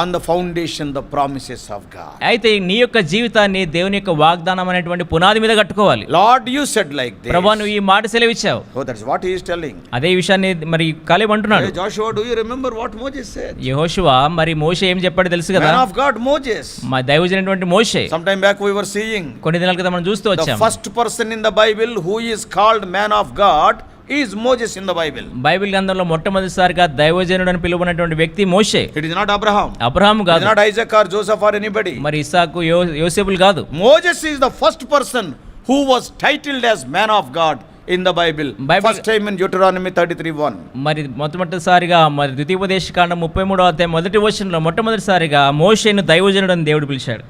Speaker 2: on the foundation, the promises of God.
Speaker 3: అయితే నీ యొక్క జీవితాన్ని దేవుని యొక్క వాగ్దానం అనేటువంటి పునాది మీద కట్టుకోవాలి.
Speaker 2: Lord, you said like this.
Speaker 3: ప్రభువా నువ్వు ఈ మాట సెలవిచ్చావు.
Speaker 2: Oh, that's what he is telling.
Speaker 3: అదే విషయాన్ని మరి కాలేబు అంటున్నాడు.
Speaker 2: Hey Joshua, do you remember what Moses said?
Speaker 3: యెహోషువ మరి మోషే ఏం చెప్పాడో తెలుసు కదా.
Speaker 2: Man of God Moses.
Speaker 3: మా దైవజనుడైనటువంటి మోషే.
Speaker 2: Sometime back we were seeing
Speaker 3: కొన్ని దినాల క్రితం మనం చూస్తూ
Speaker 2: the
Speaker 3: వచ్చాం.
Speaker 2: first person in the Bible who is called man of God is Moses in the Bible.
Speaker 3: Bible గ్రంథంలో మొట్టమొదటిసారిగా దైవజనుడు అని పిలువబడినటువంటి వ్యక్తి మోషే.
Speaker 2: It is not Abraham.
Speaker 3: Abraham
Speaker 2: It is
Speaker 3: కాదు,
Speaker 2: not Isaac or Joseph or anybody.
Speaker 3: మరి ఇస్సాకు, యోసేపులు కాదు.
Speaker 2: Moses is the first person who was titled as man of God in the Bible. First time in Deuteronomy 33:1.
Speaker 3: మరి మొట్టమొదటిసారిగా మరి ద్వితీయోపదేశకాండం 33వ అధ్యాయం మొదటి వచనంలో మొట్టమొదటిసారిగా మోషేను దైవజనుడు అని దేవుడు పిలిచాడు.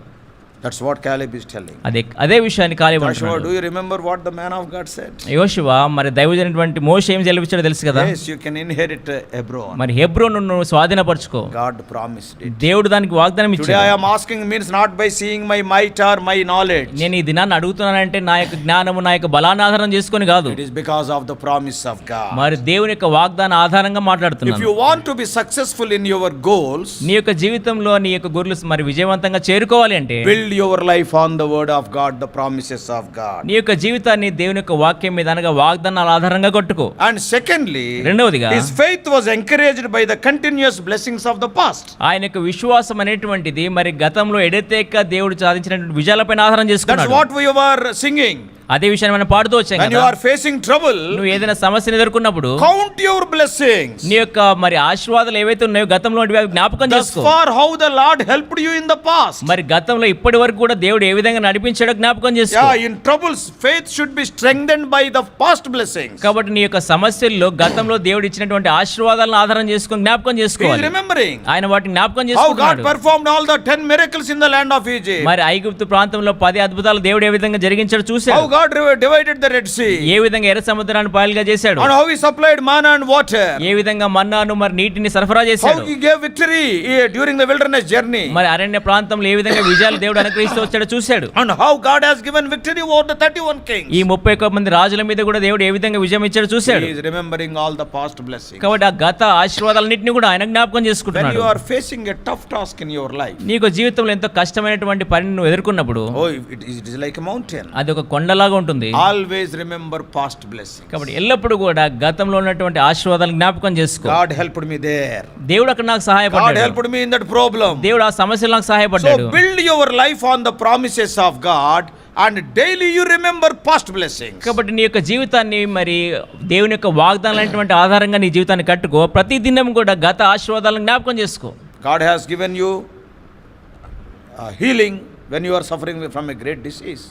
Speaker 2: That's what Caleb is telling.
Speaker 3: అదే విషయాన్ని కాలేబు
Speaker 2: Joshua,
Speaker 3: అంటున్నాడు.
Speaker 2: do you remember what the man of God said?
Speaker 3: యోషువ మరి దైవజనుడైనటువంటి మోషే ఏం సెలవిచ్చాడో తెలుసు కదా.
Speaker 2: Yes, you can inherit Hebron.
Speaker 3: మరి హెబ్రోను నువ్వు స్వాధీనపరచుకో.
Speaker 2: God promised it.
Speaker 3: దేవుడు దానికి వాగ్దానం
Speaker 2: Today I
Speaker 3: ఇచ్చాడు.
Speaker 2: am asking means not by seeing my might or my knowledge.
Speaker 3: నేను ఈ దినాన్ని అడుగుతున్నానంటే నా యొక్క జ్ఞానము, నా యొక్క బలాన్ని ఆధారం చేసుకొని కాదు,
Speaker 2: It is because of the promise of God.
Speaker 3: మరి దేవుని యొక్క వాగ్దాన ఆధారంగా
Speaker 2: If
Speaker 3: మాట్లాడుతున్నాను.
Speaker 2: you want to be successful in your goals,
Speaker 3: నీ యొక్క జీవితంలో నీ యొక్క గురులు మరి విజయవంతంగా చేరుకోవాలి అంటే
Speaker 2: build your life on the word of God, the promises of God.
Speaker 3: నీ యొక్క జీవితాన్ని దేవుని యొక్క వాక్యం మీద అనగా వాగ్దానాల ఆధారంగా కట్టుకో.
Speaker 2: And secondly,
Speaker 3: రెండవదిగా
Speaker 2: his faith was encouraged by the continuous blessings of the past.
Speaker 3: ఆయన యొక్క విశ్వాసం అనేటువంటిది మరి గతంలో ఎడతెక్క దేవుడు సాధించినటువంటి విజయాలపైన ఆధారం
Speaker 2: That's
Speaker 3: చేసుకున్నాడు.
Speaker 2: what we were singing.
Speaker 3: అదే విషయాన్ని మనం పాడుతూ వచ్చాం
Speaker 2: When you
Speaker 3: కదా.
Speaker 2: are facing trouble,
Speaker 3: నువ్వు ఏదైనా సమస్యను ఎదుర్కొన్నప్పుడు
Speaker 2: count your blessings.
Speaker 3: నీ యొక్క మరి ఆశీర్వాదాలు ఏవైతే ఉన్నాయో గతంలో అవి జ్ఞాపకం
Speaker 2: Thus
Speaker 3: చేసుకో.
Speaker 2: far how the Lord helped you in the past.
Speaker 3: మరి గతంలో ఇప్పటి వరకు కూడా దేవుడు ఏ విధంగా నడిపించాడో జ్ఞాపకం చేసుకో.
Speaker 2: Yeah, in troubles, faith should be strengthened by the past blessings.
Speaker 3: కాబట్టి నీ యొక్క సమస్యల్లో గతంలో దేవుడు ఇచ్చినటువంటి ఆశీర్వాదాలను ఆధారం చేసుకొని జ్ఞాపకం
Speaker 2: He is
Speaker 3: చేసుకోవాలి.
Speaker 2: remembering
Speaker 3: ఆయన వాటిని జ్ఞాపకం
Speaker 2: how God
Speaker 3: చేసుకుంటున్నాడు.
Speaker 2: performed all the 10 miracles in the land of Egypt.
Speaker 3: మరి ఐగుప్తు ప్రాంతంలో 10 అద్భుతాలు దేవుడు ఏ విధంగా జరిగించాడు
Speaker 2: How
Speaker 3: చూశాడు.
Speaker 2: God divided the Red Sea.
Speaker 3: ఏ విధంగా ఎర్ర సముద్రాన్ని పాయలుగా చేశాడు.
Speaker 2: And how he supplied manna and water.
Speaker 3: ఏ విధంగా మన్నాను మరి నీటిని సరఫరా
Speaker 2: How
Speaker 3: చేశాడు.
Speaker 2: he gave victory during the wilderness journey.
Speaker 3: మరి అరణ్య ప్రాంతంలో ఏ విధంగా విజయాలు దేవుడు అనుగ్రహిస్తూ వచ్చాడో చూశాడు.
Speaker 2: And how God has given victory over the 31 kings.
Speaker 3: ఈ 31 మంది రాజుల మీద కూడా దేవుడు ఏ విధంగా విజయం ఇచ్చాడో చూశాడు.
Speaker 2: He is remembering all the past blessings.
Speaker 3: కాబట్టి ఆ గత ఆశీర్వాదాలన్నింటినీ కూడా ఆయన జ్ఞాపకం
Speaker 2: When
Speaker 3: చేసుకుంటున్నాడు.
Speaker 2: you are facing a tough task in your life,
Speaker 3: నీకు జీవితంలో ఎంతో కష్టమైనటువంటి పనిని నువ్వు ఎదుర్కొన్నప్పుడు
Speaker 2: oh, it is like a mountain.
Speaker 3: అది ఒక కొండలాగా ఉంటుంది.
Speaker 2: Always remember past blessings.
Speaker 3: కాబట్టి ఎల్లప్పుడూ కూడా గతంలో ఉన్నటువంటి ఆశీర్వాదాలను జ్ఞాపకం చేసుకో.
Speaker 2: God helped me there.
Speaker 3: దేవుడు అక్కడ నాకు
Speaker 2: God
Speaker 3: సహాయపడ్డాడు.
Speaker 2: helped me in that problem.
Speaker 3: దేవుడు ఆ సమస్యలో నాకు సహాయపడ్డాడు.
Speaker 2: So build your life on the promises of God and daily you remember past blessings.
Speaker 3: కాబట్టి నీ యొక్క జీవితాన్ని మరి దేవుని యొక్క వాగ్దానాలైనటువంటి ఆధారంగా నీ జీవితాన్ని కట్టుకో. ప్రతి దినం కూడా గత ఆశీర్వాదాలను జ్ఞాపకం చేసుకో.
Speaker 2: God has given you healing when you are suffering from a great disease.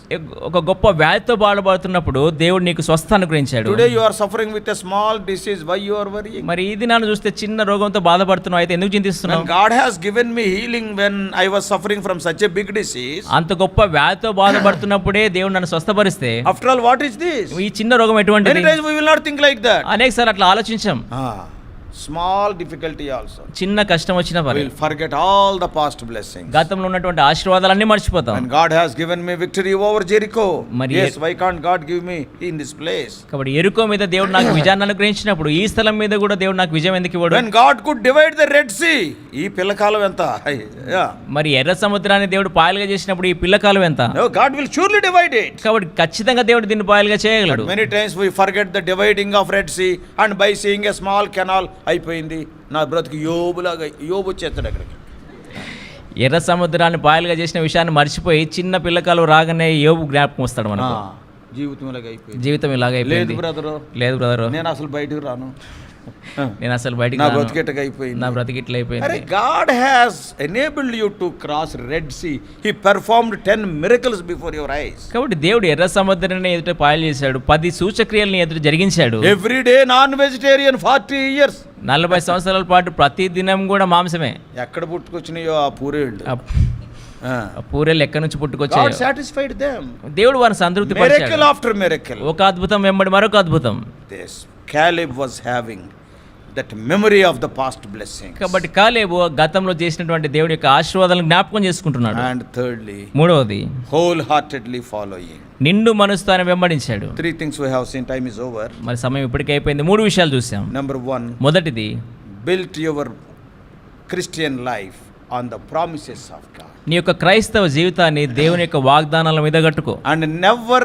Speaker 3: ఒక గొప్ప వ్యాధితో బాధపడుతున్నప్పుడు దేవుడు నీకు స్వస్థ అనుగ్రహించాడు.
Speaker 2: Today you are suffering with a small disease. Why you are worrying?
Speaker 3: మరి ఈ దినాన్ని చూస్తే చిన్న రోగంతో బాధపడుతున్నావు, అయితే ఎందుకు చింతిస్తున్నావు?
Speaker 2: When God has given me healing when I was suffering from such a big disease.
Speaker 3: అంత గొప్ప వ్యాధితో బాధపడుతున్నప్పుడే దేవుడు నన్ను స్వస్థపరిస్తే
Speaker 2: After all, what is this?
Speaker 3: ఈ చిన్న రోగం ఎటువంటిది?
Speaker 2: Many times we will not think like that.
Speaker 3: అనేక సార్లు అట్లా ఆలోచించాం.
Speaker 2: Small difficulty also.
Speaker 3: చిన్న కష్టం వచ్చిన
Speaker 2: We
Speaker 3: పని
Speaker 2: will forget all the past blessings.
Speaker 3: గతంలో ఉన్నటువంటి ఆశీర్వాదాలన్నీ మర్చిపోతాం.
Speaker 2: And God has given me victory over Jericho.
Speaker 3: మరి
Speaker 2: Yes, why can't God give me in this place?
Speaker 3: కాబట్టి ఎరుకో మీద దేవుడు నాకు విజయాన్ని అనుగ్రహించినప్పుడు ఈ స్థలం మీద కూడా దేవుడు నాకు విజయం ఎందుకు ఇవ్వడు?
Speaker 2: When God could divide the Red Sea. ఈ పిల్లకాలం ఎంత? Yeah.
Speaker 3: మరి ఎర్ర సముద్రాన్ని దేవుడు పాయలుగా చేసినప్పుడు ఈ పిల్లకాలం ఎంత?
Speaker 2: No, God will surely divide it.
Speaker 3: కాబట్టి ఖచ్చితంగా దేవుడు దీన్ని పాయలుగా చేయగలడు.
Speaker 2: Many times we forget the dividing of Red Sea and by seeing a small canal అయిపోయింది. నా బ్రతుకు యోబులాగా యోబు వచ్చేస్తాడు అక్కడికి.
Speaker 3: ఎర్ర సముద్రాన్ని పాయలుగా చేసిన విషయాన్ని మర్చిపోయి చిన్న పిల్లకాలు రాగానే యోబు జ్ఞాపకం వస్తాడు మనకు.
Speaker 2: జీవితం ఇలాగ అయిపోయింది.
Speaker 3: జీవితం ఇలాగైపోయింది.
Speaker 2: లేదు బ్రదరు,
Speaker 3: నేను
Speaker 2: అసలు బయటకు రాను,
Speaker 3: నేను అసలు బయటికి
Speaker 2: నా
Speaker 3: రాను.
Speaker 2: బ్రతికిట్టగా అయిపోయింది,
Speaker 3: నా బ్రతికిట్ల అయిపోయింది.
Speaker 2: అరే God has enabled you to cross Red Sea. He performed 10 miracles before your eyes.
Speaker 3: కాబట్టి దేవుడు ఎర్ర సముద్రాన్ని ఎదుట పాయలు చేశాడు, 10 సూచక్రియలను ఎదుట జరిగించాడు.
Speaker 2: Every day non-vegetarian 40 years.
Speaker 3: 40 సంవత్సరాల పాటు ప్రతి దినం కూడా మాంసమే.
Speaker 2: ఎక్కడ పుట్టుకొచ్చినాయో ఆ పూరేళ్ళు.
Speaker 3: పూరేలు ఎక్కడి నుంచి పుట్టుకొచ్చాయి?
Speaker 2: God satisfied them.
Speaker 3: దేవుడు వారిని సంతృప్తి
Speaker 2: Miracle
Speaker 3: పరిచాడు.
Speaker 2: after miracle.
Speaker 3: ఒక అద్భుతం వెంబడి మరొక అద్భుతం.
Speaker 2: This Caleb was having that memory of the past blessings.
Speaker 3: కాబట్టి కాలేబు గతంలో చేసినటువంటి దేవుడి యొక్క ఆశీర్వాదాలను జ్ఞాపకం చేసుకుంటున్నాడు.
Speaker 2: And thirdly,
Speaker 3: మూడవది
Speaker 2: wholeheartedly following.
Speaker 3: నిండు మనసుతో ఆయన వెంబడించాడు.
Speaker 2: 3 things we have seen. Time is over.
Speaker 3: మరి సమయం ఇప్పటికే అయిపోయింది. 3 విషయాలు చూసాం.
Speaker 2: Number 1,
Speaker 3: మొదటిది,
Speaker 2: build your Christian life on the promises of God.
Speaker 3: నీ యొక్క క్రైస్తవ జీవితాన్ని దేవుని యొక్క వాగ్దానాల మీద కట్టుకో.
Speaker 2: And never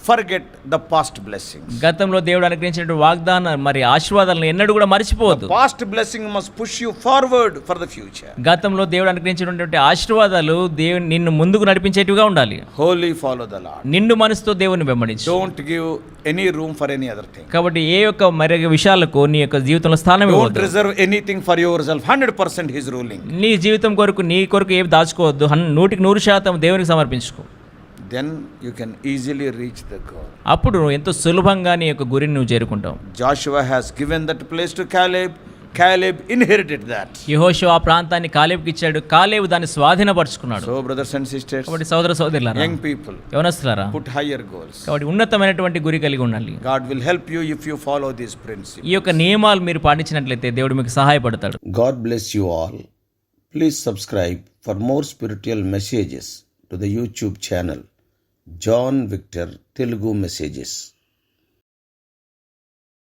Speaker 2: forget the past blessings.
Speaker 3: గతంలో దేవుడు అనుగ్రహించినటువంటి వాగ్దాన మరి ఆశీర్వాదాలను ఎన్నడూ కూడా మర్చిపోవద్దు.
Speaker 2: Past blessing must push you forward for the future.
Speaker 3: గతంలో దేవుడు అనుగ్రహించినటువంటి ఆశీర్వాదాలు దేవుని నిన్ను ముందుకు నడిపించేటివిగా ఉండాలి.
Speaker 2: Wholly follow the Lord.
Speaker 3: నిండు మనసుతో దేవుని వెంబడించు.
Speaker 2: Don't give any room for any other thing.
Speaker 3: కాబట్టి ఏ యొక్క మరి విషయాలకు నీ యొక్క జీవితంలో స్థానం
Speaker 2: Don't
Speaker 3: ఇవ్వద్దు.
Speaker 2: reserve anything for yourself. 100% His ruling.
Speaker 3: నీ జీవితం కొరకు నీ కొరకు ఏమి దాచుకోవద్దు. 100% దేవునికి సమర్పించుకో.
Speaker 2: Then you can easily reach the goal.
Speaker 3: అప్పుడు నువ్వు ఎంతో సులభంగా నీ యొక్క గురిని నువ్వు చేరుకుంటావు.
Speaker 2: Joshua has given that place to Caleb. Caleb inherited that.
Speaker 3: యెహోషువ ఆ ప్రాంతాన్ని కాలేబుకి ఇచ్చాడు. కాలేబు దాన్ని స్వాధీనపరుచుకున్నాడు.
Speaker 2: So brothers and sisters,
Speaker 3: కాబట్టి సోదర సోదరులారా,
Speaker 2: young people,
Speaker 3: యవనస్తులారా,
Speaker 2: put higher goals.
Speaker 3: కాబట్టి ఉన్నతమైనటువంటి గురి కలిగి ఉండాలి.
Speaker 2: God will help you if you follow these principles.
Speaker 3: ఈ యొక్క నియమాలు మీరు పాటించినట్లయితే దేవుడు మీకు సహాయపడతాడు.
Speaker 1: God bless you all. Please subscribe for more spiritual messages to the YouTube channel John Victor Telugu Messages.